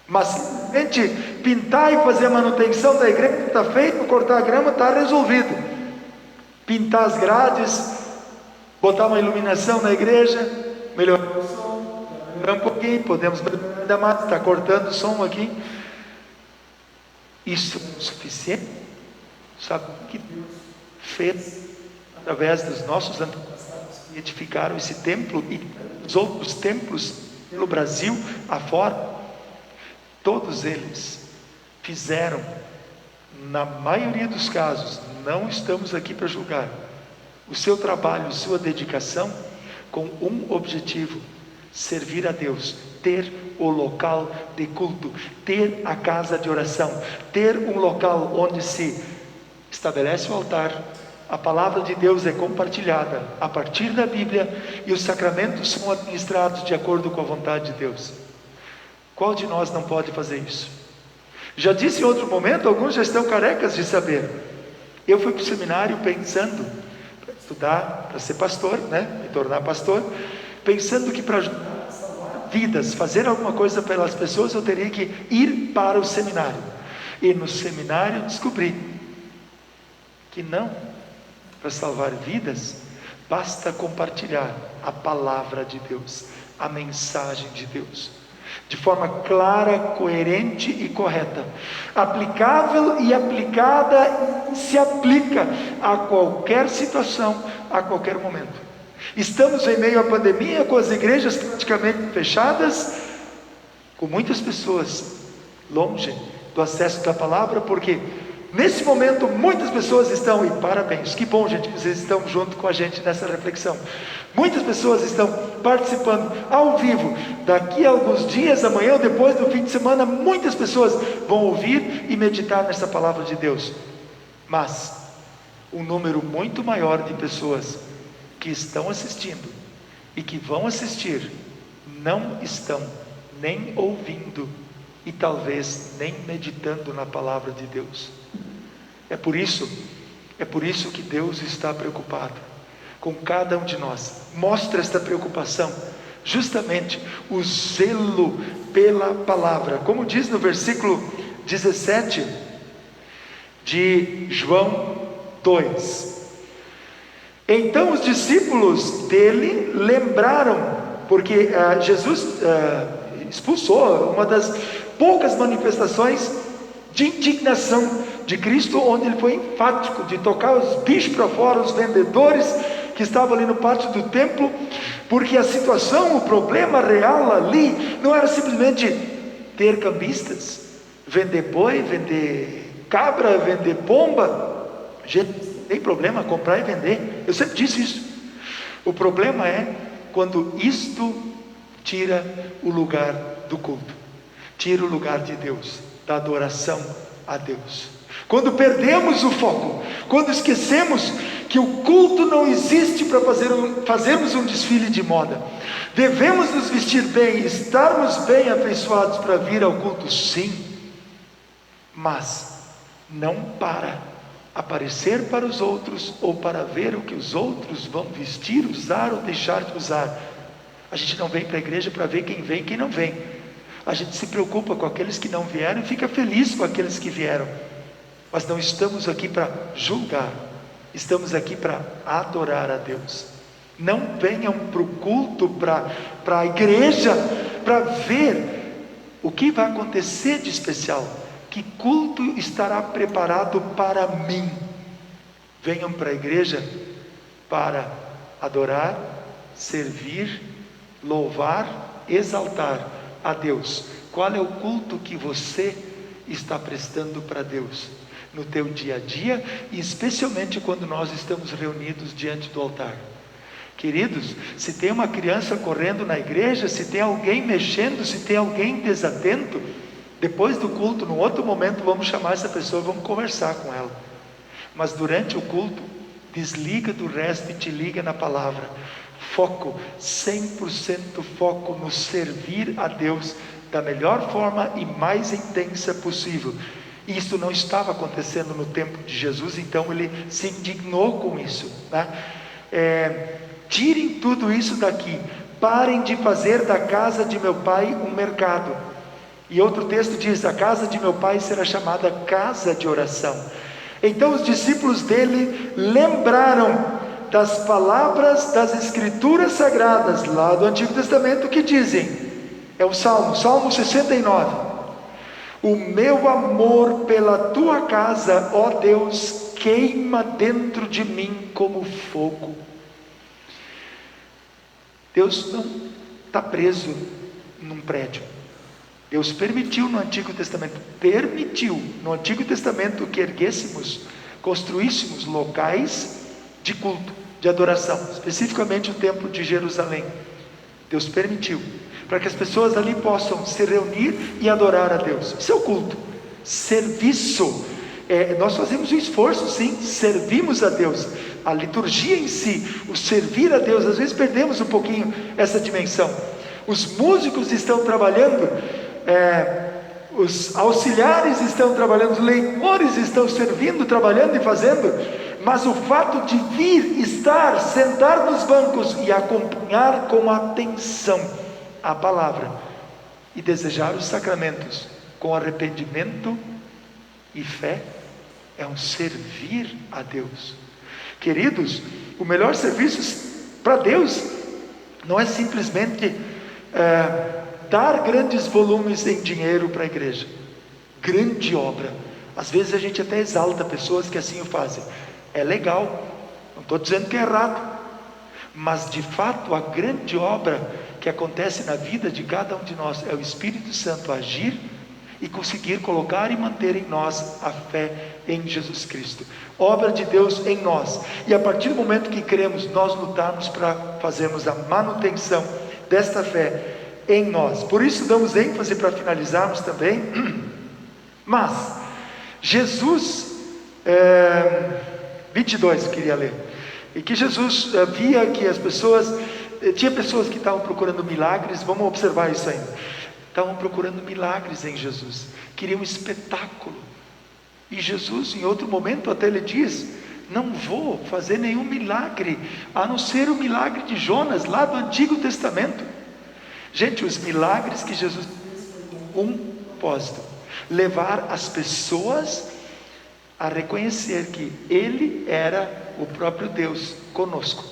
Mas simplesmente pintar e fazer a manutenção da igreja está feito, cortar a grama está resolvido. Pintar as grades, botar uma iluminação na igreja, melhorar o som, melhorar um pouquinho, podemos melhorar ainda mais, está cortando o som aqui. Isso é o suficiente? Sabe o que Deus fez através dos nossos antepassados que edificaram esse templo e os outros templos pelo Brasil afora? Todos eles fizeram, na maioria dos casos, não estamos aqui para julgar, o seu trabalho, sua dedicação, com um objetivo: servir a Deus, ter o local de culto, ter a casa de oração, ter um local onde se estabelece o altar, a palavra de Deus é compartilhada a partir da Bíblia e os sacramentos são administrados de acordo com a vontade de Deus. Qual de nós não pode fazer isso? Já disse em outro momento, alguns já estão carecas de saber. Eu fui para o seminário pensando, para estudar, para ser pastor, me tornar pastor, pensando que para ajudar a salvar vidas, fazer alguma coisa pelas pessoas, eu teria que ir para o seminário. E no seminário descobri que não, para salvar vidas, basta compartilhar a palavra de Deus, a mensagem de Deus, de forma clara, coerente e correta, aplicável e aplicada, e se aplica a qualquer situação, a qualquer momento. Estamos em meio à pandemia, com as igrejas praticamente fechadas, com muitas pessoas longe do acesso da palavra, porque nesse momento muitas pessoas estão, e parabéns, que bom gente, vocês estão junto com a gente nessa reflexão, muitas pessoas estão participando ao vivo. Daqui a alguns dias, amanhã ou depois do fim de semana, muitas pessoas vão ouvir e meditar nessa palavra de Deus. Mas um número muito maior de pessoas que estão assistindo e que vão assistir não estão nem ouvindo e talvez nem meditando na palavra de Deus. É por isso que Deus está preocupado com cada um de nós. Mostra esta preocupação, justamente o zelo pela palavra, como diz no versículo 17 de João 2. Então os discípulos dele lembraram, porque Jesus expulsou, uma das poucas manifestações de indignação de Cristo, onde ele foi enfático de tocar os bichos para fora, os vendedores que estavam ali no pátio do templo, porque a situação, o problema real ali não era simplesmente ter cambistas, vender boi, vender cabra, vender pomba. Gente, tem problema comprar e vender, eu sempre disse isso. O problema é quando isto tira o lugar do culto, tira o lugar de Deus, da adoração a Deus. Quando perdemos o foco, quando esquecemos que o culto não existe para fazermos um desfile de moda. Devemos nos vestir bem, estarmos bem afeiçoados para vir ao culto, sim, mas não para aparecer para os outros ou para ver o que os outros vão vestir, usar ou deixar de usar. A gente não vem para a igreja para ver quem vem e quem não vem. A gente se preocupa com aqueles que não vieram e fica feliz com aqueles que vieram. Mas não estamos aqui para julgar, estamos aqui para adorar a Deus. Não venham para o culto, para a igreja, para ver o que vai acontecer de especial. Que culto estará preparado para mim? Venham para a igreja para adorar, servir, louvar, exaltar a Deus. Qual é o culto que você está prestando para Deus no teu dia a dia, e especialmente quando nós estamos reunidos diante do altar? Queridos, se tem uma criança correndo na igreja, se tem alguém mexendo, se tem alguém desatento, depois do culto, num outro momento, vamos chamar essa pessoa, vamos conversar com ela. Mas durante o culto, desliga do resto e te liga na palavra. Foco, 100% foco no servir a Deus da melhor forma e mais intensa possível. Isso não estava acontecendo no tempo de Jesus, então ele se indignou com isso, né? Tirem tudo isso daqui, parem de fazer da casa de meu pai um mercado. E outro texto diz: a casa de meu pai será chamada casa de oração. Então os discípulos dele lembraram das palavras das escrituras sagradas lá do Antigo Testamento, que dizem, é o Salmo 69: o meu amor pela tua casa, ó Deus, queima dentro de mim como fogo. Deus não está preso num prédio. Deus permitiu no Antigo Testamento, que erguêssemos, construíssemos locais de culto, de adoração, especificamente o templo de Jerusalém. Deus permitiu, para que as pessoas ali possam se reunir e adorar a Deus. Isso é o culto. Serviço, nós fazemos um esforço, sim, servimos a Deus. A liturgia em si, o servir a Deus, às vezes perdemos um pouquinho essa dimensão. Os músicos estão trabalhando, os auxiliares estão trabalhando, os leitores estão servindo, trabalhando e fazendo, mas o fato de vir, estar, sentar nos bancos e acompanhar com atenção a palavra e desejar os sacramentos com arrependimento e fé, é um servir a Deus. Queridos, o melhor serviço para Deus não é simplesmente dar grandes volumes em dinheiro para a igreja, grande obra. Às vezes a gente até exalta pessoas que assim o fazem, é legal, não estou dizendo que é errado, mas de fato a grande obra que acontece na vida de cada um de nós é o Espírito Santo agir e conseguir colocar e manter em nós a fé em Jesus Cristo. Obra de Deus em nós. E a partir do momento que cremos, nós lutarmos para fazermos a manutenção desta fé em nós. Por isso damos ênfase para finalizarmos também. Mas Jesus 22 eu queria ler. E que Jesus via que as pessoas, tinha pessoas que estavam procurando milagres. Vamos observar isso ainda. Estavam procurando milagres em Jesus, queriam um espetáculo. E Jesus, em outro momento, até ele diz: não vou fazer nenhum milagre, a não ser o milagre de Jonas, lá do Antigo Testamento. Gente, os milagres que Jesus fez foi um propósito: levar as pessoas a reconhecer que Ele era o próprio Deus conosco,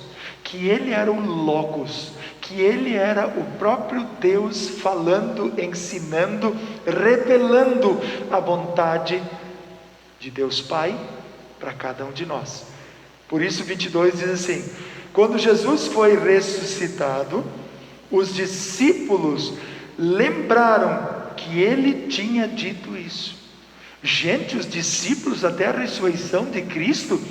que Ele era o Logos, que Ele era o próprio Deus falando, ensinando, revelando a vontade de Deus Pai para cada um de nós. Por isso 22 diz assim: quando Jesus foi ressuscitado, os discípulos lembraram que Ele tinha dito isso. Gente, os discípulos até a ressurreição de Cristo,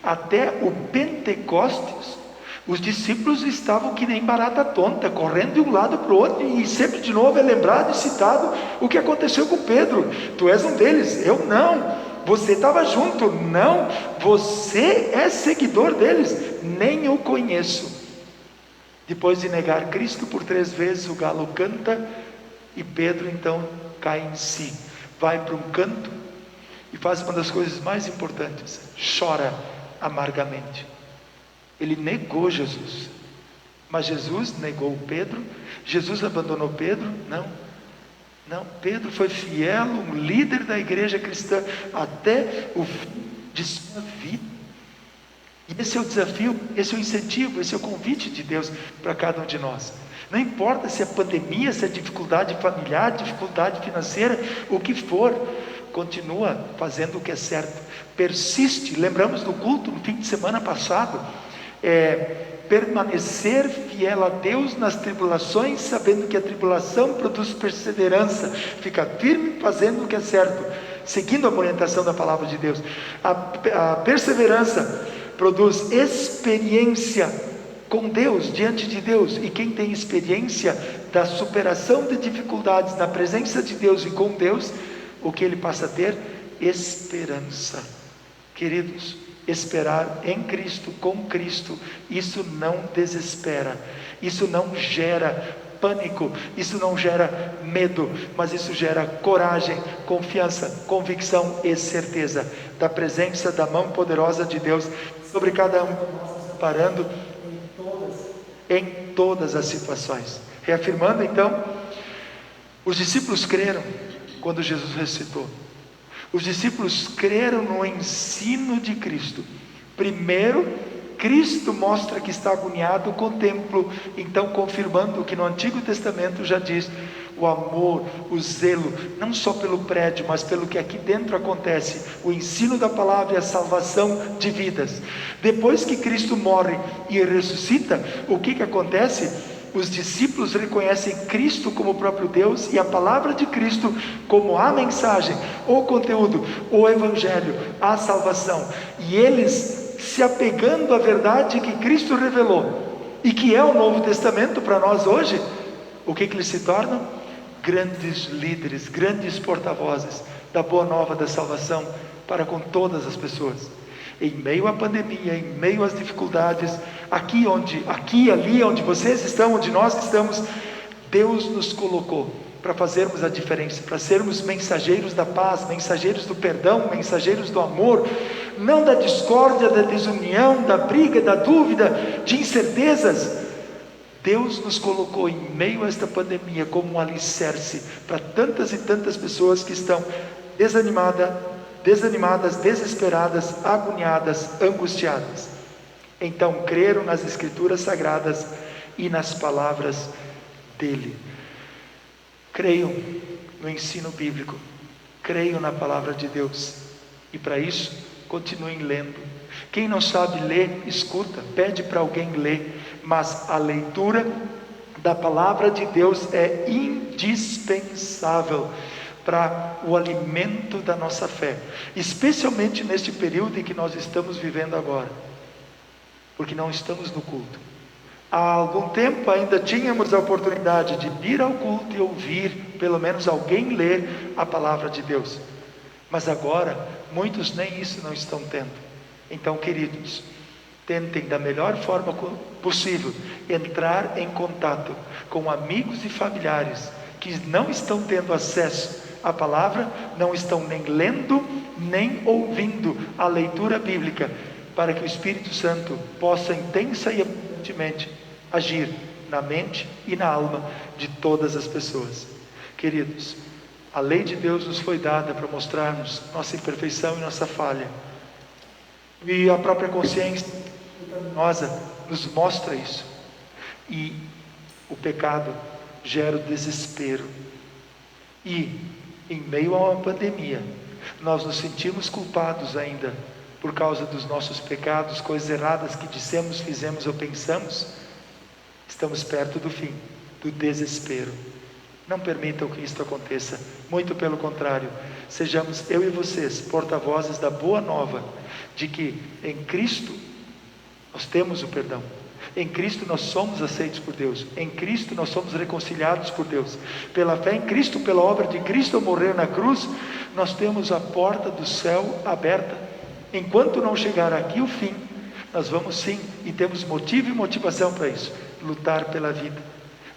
até o Pentecostes, os discípulos estavam que nem barata tonta, correndo de um lado para o outro, e sempre de novo é lembrado e citado o que aconteceu com Pedro. Tu és um deles, eu não. Você estava junto, não. Você é seguidor deles, nem o conheço. Depois de negar Cristo por 3 vezes, o galo canta, e Pedro então cai em si, vai para um canto e faz uma das coisas mais importantes: chora amargamente. Ele negou Jesus, mas Jesus negou Pedro? Jesus abandonou Pedro? Não, Pedro foi fiel, um líder da igreja cristã até o fim de sua vida. E esse é o desafio, esse é o incentivo, esse é o convite de Deus para cada um de nós. Não importa se é pandemia, se é dificuldade familiar, dificuldade financeira, o que for, continua fazendo o que é certo, persiste. Lembramos do culto no fim de semana passado, permanecer fiel a Deus nas tribulações, sabendo que a tribulação produz perseverança. Fica firme fazendo o que é certo, seguindo a orientação da palavra de Deus. A perseverança produz experiência com Deus, diante de Deus. E quem tem experiência da superação de dificuldades na presença de Deus e com Deus, o que ele passa a ter? Esperança. Queridos, esperar em Cristo, com Cristo, isso não desespera, isso não gera pânico, isso não gera medo, mas isso gera coragem, confiança, convicção e certeza da presença da mão poderosa de Deus sobre cada um, parando em todas as situações. Reafirmando então, os discípulos creram quando Jesus ressuscitou. Os discípulos creram no ensino de Cristo. Primeiro, Cristo mostra que está agoniado com o templo, então confirmando o que no Antigo Testamento já diz: o amor, o zelo, não só pelo prédio, mas pelo que aqui dentro acontece, o ensino da palavra e a salvação de vidas. Depois que Cristo morre e ressuscita, o que acontece? Os discípulos reconhecem Cristo como o próprio Deus e a palavra de Cristo como a mensagem, o conteúdo, o evangelho, a salvação. E eles, se apegando à verdade que Cristo revelou e que é o Novo Testamento para nós hoje, o que eles se tornam? Grandes líderes, grandes porta-vozes da boa nova da salvação para com todas as pessoas. Em meio à pandemia, em meio às dificuldades, aqui e ali onde vocês estão, onde nós estamos, Deus nos colocou para fazermos a diferença, para sermos mensageiros da paz, mensageiros do perdão, mensageiros do amor, não da discórdia, da desunião, da briga, da dúvida, de incertezas. Deus nos colocou em meio a esta pandemia como um alicerce para tantas e tantas pessoas que estão desanimadas, desesperadas, agoniadas, angustiadas. Então creram nas Escrituras Sagradas e nas palavras dele. Creiam no ensino bíblico, creiam na palavra de Deus, e para isso continuem lendo. Quem não sabe ler, escuta, pede para alguém ler, mas a leitura da palavra de Deus é indispensável para o alimento da nossa fé, especialmente neste período em que nós estamos vivendo agora, porque não estamos no culto. Há algum tempo ainda tínhamos a oportunidade de vir ao culto e ouvir pelo menos alguém ler a palavra de Deus, mas agora muitos nem isso não estão tendo. Então, queridos, tentem da melhor forma possível entrar em contato com amigos e familiares que não estão tendo acesso à palavra, não estão nem lendo, nem ouvindo a leitura bíblica, para que o Espírito Santo possa intensa e abundantemente agir na mente e na alma de todas as pessoas. Queridos, a lei de Deus nos foi dada para mostrarmos nossa imperfeição e nossa falha, e a própria consciência nossa nos mostra isso, e o pecado gera o desespero, e em meio a uma pandemia nós nos sentimos culpados ainda por causa dos nossos pecados, coisas erradas que dissemos, fizemos ou pensamos. Estamos perto do fim, do desespero. Não permitam que isto aconteça, muito pelo contrário, sejamos eu e vocês porta-vozes da boa nova, de que em Cristo nós temos o perdão, em Cristo nós somos aceitos por Deus, em Cristo nós somos reconciliados por Deus, pela fé em Cristo, pela obra de Cristo ao morrer na cruz, nós temos a porta do céu aberta. Enquanto não chegar aqui o fim, nós vamos sim, e temos motivo e motivação para isso, lutar pela vida,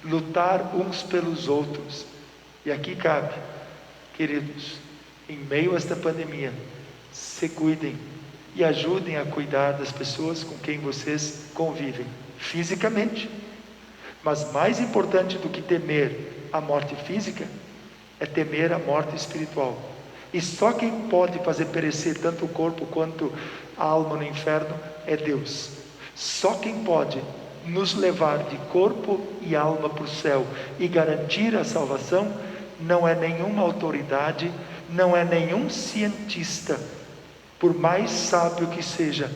lutar uns pelos outros. E aqui cabe, queridos, em meio a esta pandemia, se cuidem e ajudem a cuidar das pessoas com quem vocês convivem fisicamente, mas mais importante do que temer a morte física é temer a morte espiritual. E só quem pode fazer perecer tanto o corpo quanto a alma no inferno é Deus. Só quem pode nos levar de corpo e alma para o céu e garantir a salvação não é nenhuma autoridade, não é nenhum cientista, por mais sábio que seja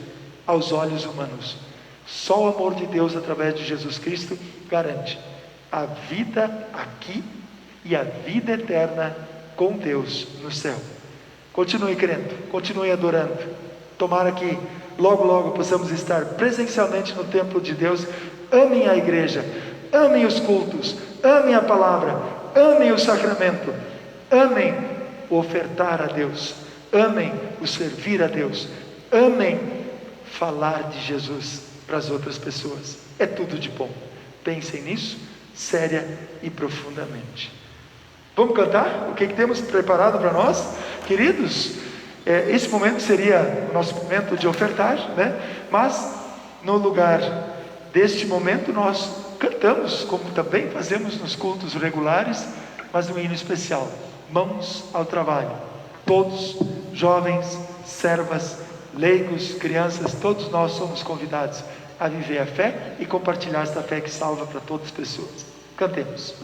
aos olhos humanos. Só o amor de Deus através de Jesus Cristo garante a vida aqui e a vida eterna com Deus no céu. Continue crendo, continue adorando. Tomara que logo logo possamos estar presencialmente no templo de Deus. Amem a igreja, amem os cultos, amem a palavra, amem o sacramento, amem o ofertar a Deus, amem o servir a Deus, amem falar de Jesus para as outras pessoas. É tudo de bom. Pensem nisso, séria e profundamente. Vamos cantar? O que temos preparado para nós? Queridos, esse momento seria o nosso momento de ofertagem, né? Mas no lugar deste momento nós cantamos, como também fazemos nos cultos regulares, mas um hino especial, Mãos ao Trabalho. Todos, jovens, servas, leigos, crianças, todos nós somos convidados a viver a fé e compartilhar esta fé que salva para todas as pessoas. Cantemos.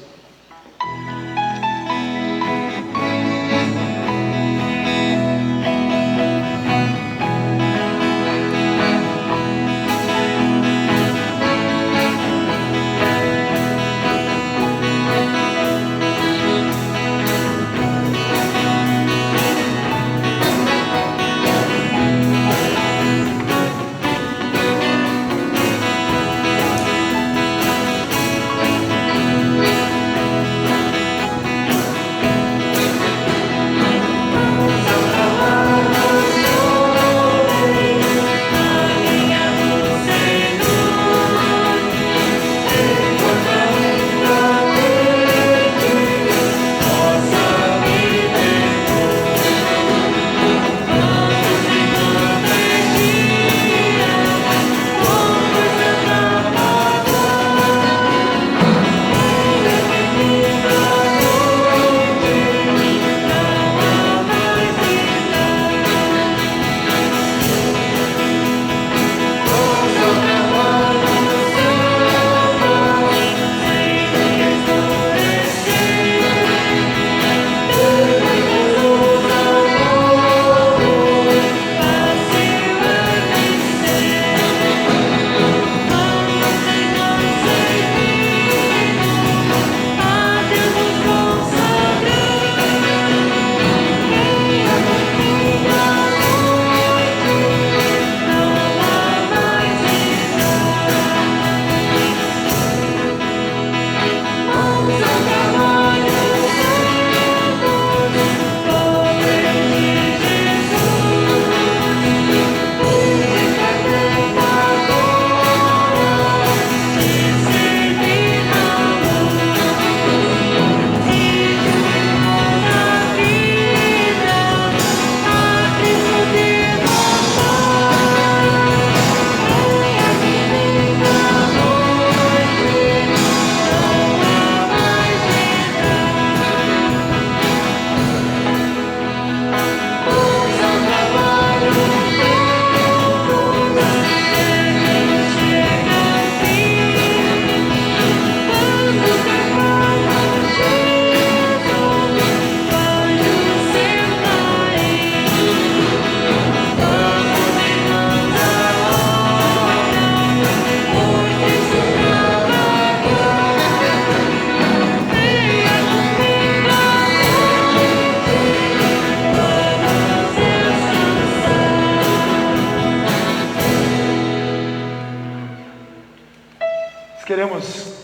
queremos,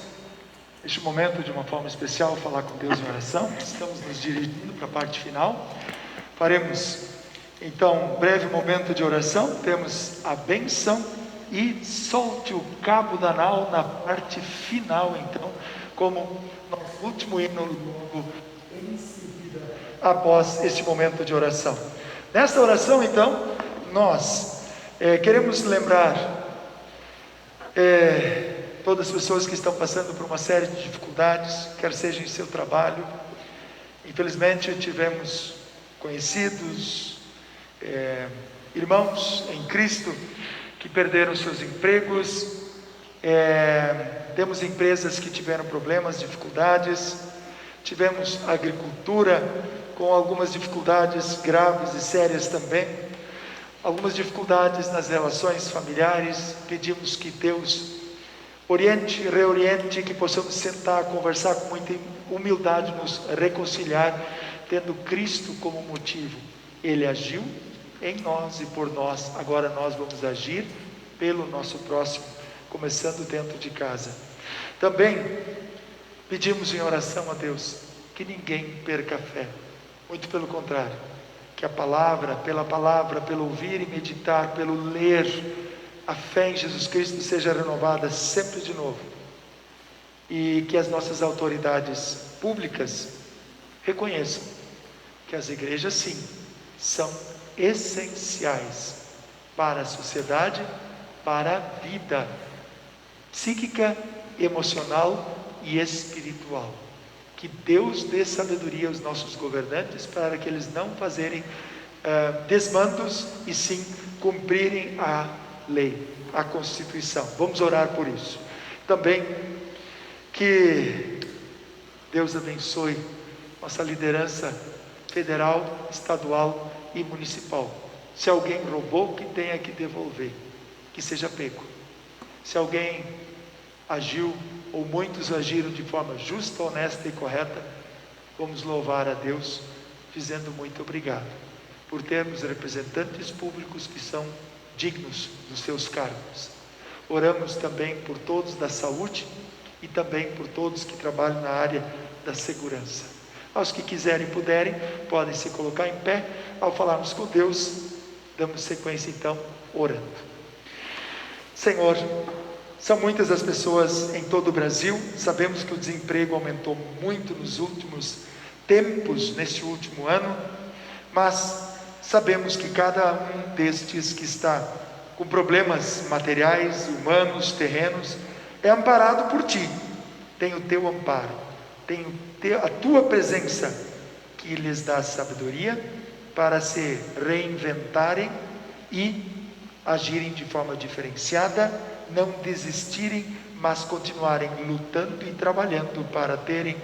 neste momento, de uma forma especial, falar com Deus em oração. Estamos nos dirigindo para a parte final. Faremos, então, um breve momento de oração. Temos a benção e solte o cabo da nau na parte final, então, como nosso último hino logo em seguida, após este momento de oração. Nesta oração, então, nós queremos lembrar todas as pessoas que estão passando por uma série de dificuldades, quer seja em seu trabalho. Infelizmente tivemos conhecidos, irmãos em Cristo que perderam seus empregos, temos empresas que tiveram problemas, dificuldades, tivemos agricultura com algumas dificuldades graves e sérias também, algumas dificuldades nas relações familiares. Pedimos que Deus oriente, reoriente, que possamos sentar, conversar com muita humildade, nos reconciliar, tendo Cristo como motivo. Ele agiu em nós e por nós, agora nós vamos agir pelo nosso próximo, começando dentro de casa. Também pedimos em oração a Deus que ninguém perca a fé, muito pelo contrário, que a palavra, pelo ouvir e meditar, pelo ler, a fé em Jesus Cristo seja renovada sempre de novo, e que as nossas autoridades públicas reconheçam que as igrejas, sim, são essenciais para a sociedade, para a vida psíquica, emocional e espiritual. Que Deus dê sabedoria aos nossos governantes para que eles não fazerem desmandos e sim cumprirem a lei, a Constituição. Vamos orar por isso. Também que Deus abençoe nossa liderança federal, estadual e municipal. Se alguém roubou, que tenha que devolver, que seja pego. Se alguém agiu, ou muitos agiram de forma justa, honesta e correta, vamos louvar a Deus, dizendo muito obrigado, por termos representantes públicos que são dignos dos seus cargos. Oramos também por todos da saúde e também por todos que trabalham na área da segurança. Aos que quiserem e puderem, podem se colocar em pé. Ao falarmos com Deus, damos sequência então, orando. Senhor, são muitas as pessoas em todo o Brasil. Sabemos que o desemprego aumentou muito nos últimos tempos, neste último ano, mas sabemos que cada um destes que está com problemas materiais, humanos, terrenos, é amparado por Ti. Tem o Teu amparo, tem a Tua presença, que lhes dá sabedoria para se reinventarem e agirem de forma diferenciada, não desistirem, mas continuarem lutando e trabalhando para terem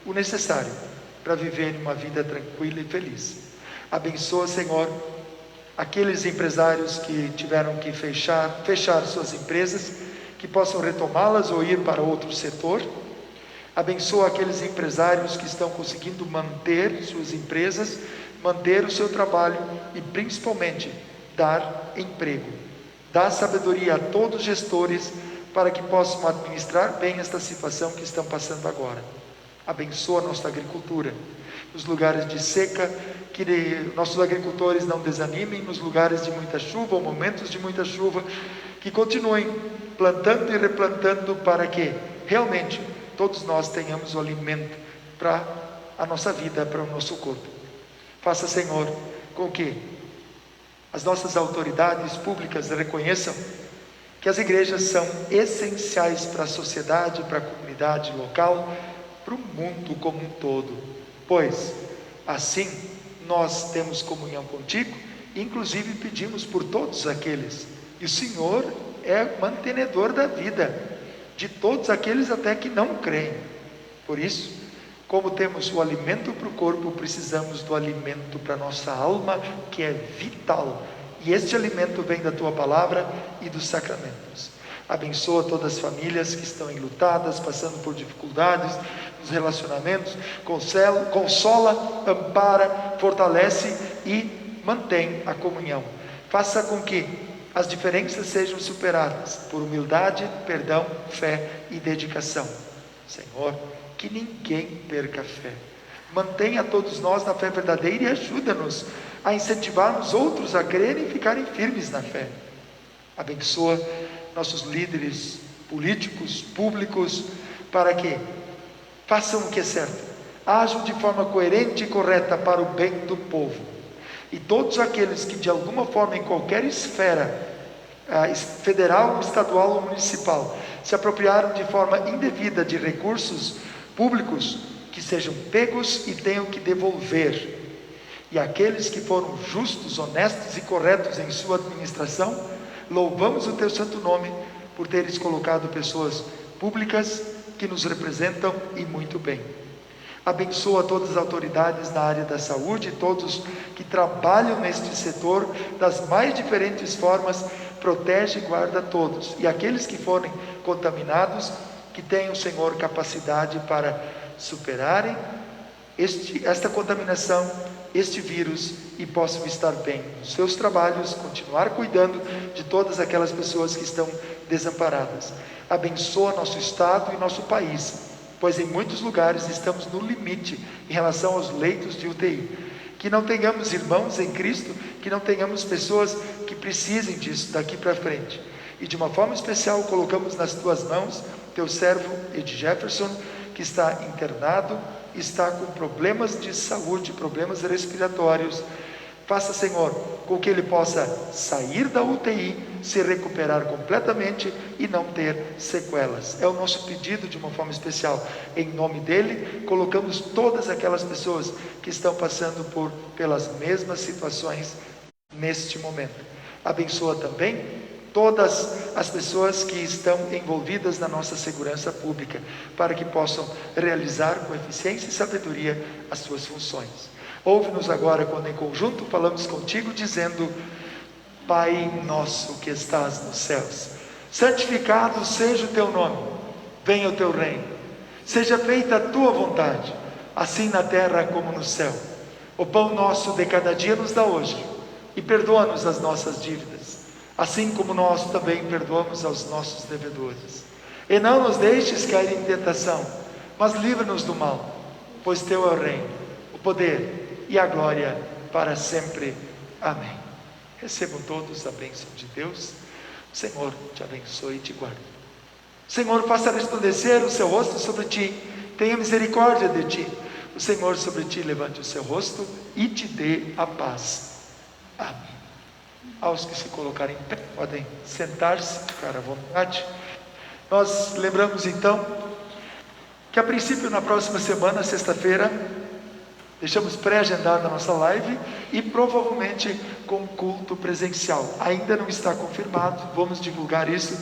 o necessário para viverem uma vida tranquila e feliz. Abençoa, Senhor, aqueles empresários que tiveram que fechar suas empresas, que possam retomá-las ou ir para outro setor. Abençoa aqueles empresários que estão conseguindo manter suas empresas, manter o seu trabalho e principalmente dar emprego. Dá sabedoria a todos os gestores para que possam administrar bem esta situação que estão passando agora. Abençoa a nossa agricultura, nos lugares de seca, que nossos agricultores não desanimem, nos lugares de muita chuva, ou momentos de muita chuva, que continuem plantando e replantando para que realmente todos nós tenhamos o alimento para a nossa vida, para o nosso corpo. Faça, Senhor, com que as nossas autoridades públicas reconheçam que as igrejas são essenciais para a sociedade, para a comunidade local, para o mundo como um todo, pois assim nós temos comunhão contigo, inclusive pedimos por todos aqueles, e o Senhor é mantenedor da vida, de todos aqueles até que não creem. Por isso, como temos o alimento para o corpo, precisamos do alimento para a nossa alma, que é vital, e este alimento vem da Tua Palavra e dos sacramentos. Abençoa todas as famílias que estão enlutadas, passando por dificuldades nos relacionamentos, consola, ampara, fortalece e mantém a comunhão. Faça com que as diferenças sejam superadas por humildade, perdão, fé e dedicação. Senhor, que ninguém perca a fé. Mantenha todos nós na fé verdadeira e ajuda-nos a incentivarmos outros a crerem e ficarem firmes na fé. Abençoa nossos líderes políticos, públicos, para que façam o que é certo, ajam de forma coerente e correta para o bem do povo. E todos aqueles que de alguma forma, em qualquer esfera, federal, estadual ou municipal, se apropriaram de forma indevida de recursos públicos, que sejam pegos e tenham que devolver. E aqueles que foram justos, honestos e corretos em sua administração, louvamos o teu santo nome por teres colocado pessoas públicas que nos representam e muito bem. Abençoa todas as autoridades na área da saúde, todos que trabalham neste setor das mais diferentes formas, protege e guarda todos. E aqueles que forem contaminados, que tenham, Senhor, capacidade para superarem esta contaminação, este vírus, e possam estar bem nos seus trabalhos, continuar cuidando de todas aquelas pessoas que estão desamparadas. Abençoa nosso estado e nosso país, pois em muitos lugares estamos no limite em relação aos leitos de UTI. Que não tenhamos irmãos em Cristo, que não tenhamos pessoas que precisem disso daqui para frente. E de uma forma especial colocamos nas tuas mãos teu servo Ed Jefferson, que está internado, está com problemas de saúde, problemas respiratórios. Faça, Senhor, com que ele possa sair da UTI, se recuperar completamente e não ter sequelas. É o nosso pedido de uma forma especial. Em nome dele, colocamos todas aquelas pessoas que estão passando pelas mesmas situações neste momento. Abençoa também todas as pessoas que estão envolvidas na nossa segurança pública, para que possam realizar com eficiência e sabedoria as suas funções. Ouve-nos agora quando em conjunto falamos contigo, dizendo: Pai nosso que estás nos céus, santificado seja o teu nome, venha o teu reino, seja feita a tua vontade, assim na terra como no céu. O pão nosso de cada dia nos dá hoje, e perdoa-nos as nossas dívidas, assim como nós também perdoamos aos nossos devedores. E não nos deixes cair em tentação, mas livra-nos do mal, pois teu é o reino, o poder e a glória para sempre. Amém. Recebam todos a bênção de Deus. O Senhor te abençoe e te guarde. O Senhor faça resplandecer o seu rosto sobre ti, tenha misericórdia de ti. O Senhor sobre ti levante o seu rosto e te dê a paz. Amém. Aos que se colocarem em pé, podem sentar-se, ficar à vontade. Nós lembramos então que a princípio na próxima semana, sexta-feira, deixamos pré-agendada a nossa live e provavelmente com culto presencial. Ainda não está confirmado, vamos divulgar isso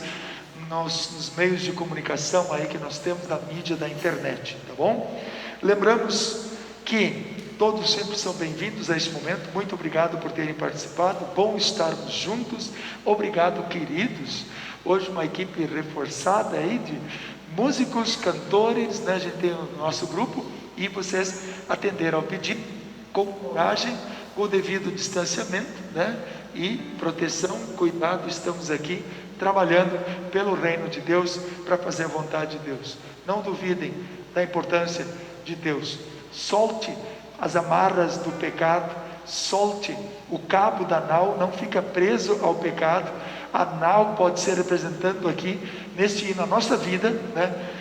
nos meios de comunicação aí que nós temos da mídia, da internet, tá bom? Lembramos que todos sempre são bem-vindos a este momento. Muito obrigado por terem participado, bom estarmos juntos. Obrigado, queridos. Hoje uma equipe reforçada aí de músicos, cantores, né? A gente tem o nosso grupo e vocês atenderam ao pedido com coragem, com o devido distanciamento, né? E proteção, cuidado. Estamos aqui trabalhando pelo reino de Deus, para fazer a vontade de Deus. Não duvidem da importância de Deus. Solte as amarras do pecado, solte o cabo da nau, não fica preso ao pecado. A nau pode ser representando aqui neste na nossa vida, né?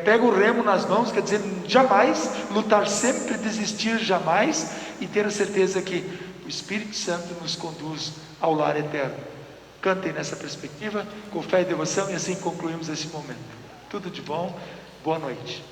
Pega o remo nas mãos, quer dizer, jamais lutar, sempre desistir, jamais, e ter a certeza que o Espírito Santo nos conduz ao lar eterno. Cantem nessa perspectiva, com fé e devoção, e assim concluímos esse momento. Tudo de bom, boa noite.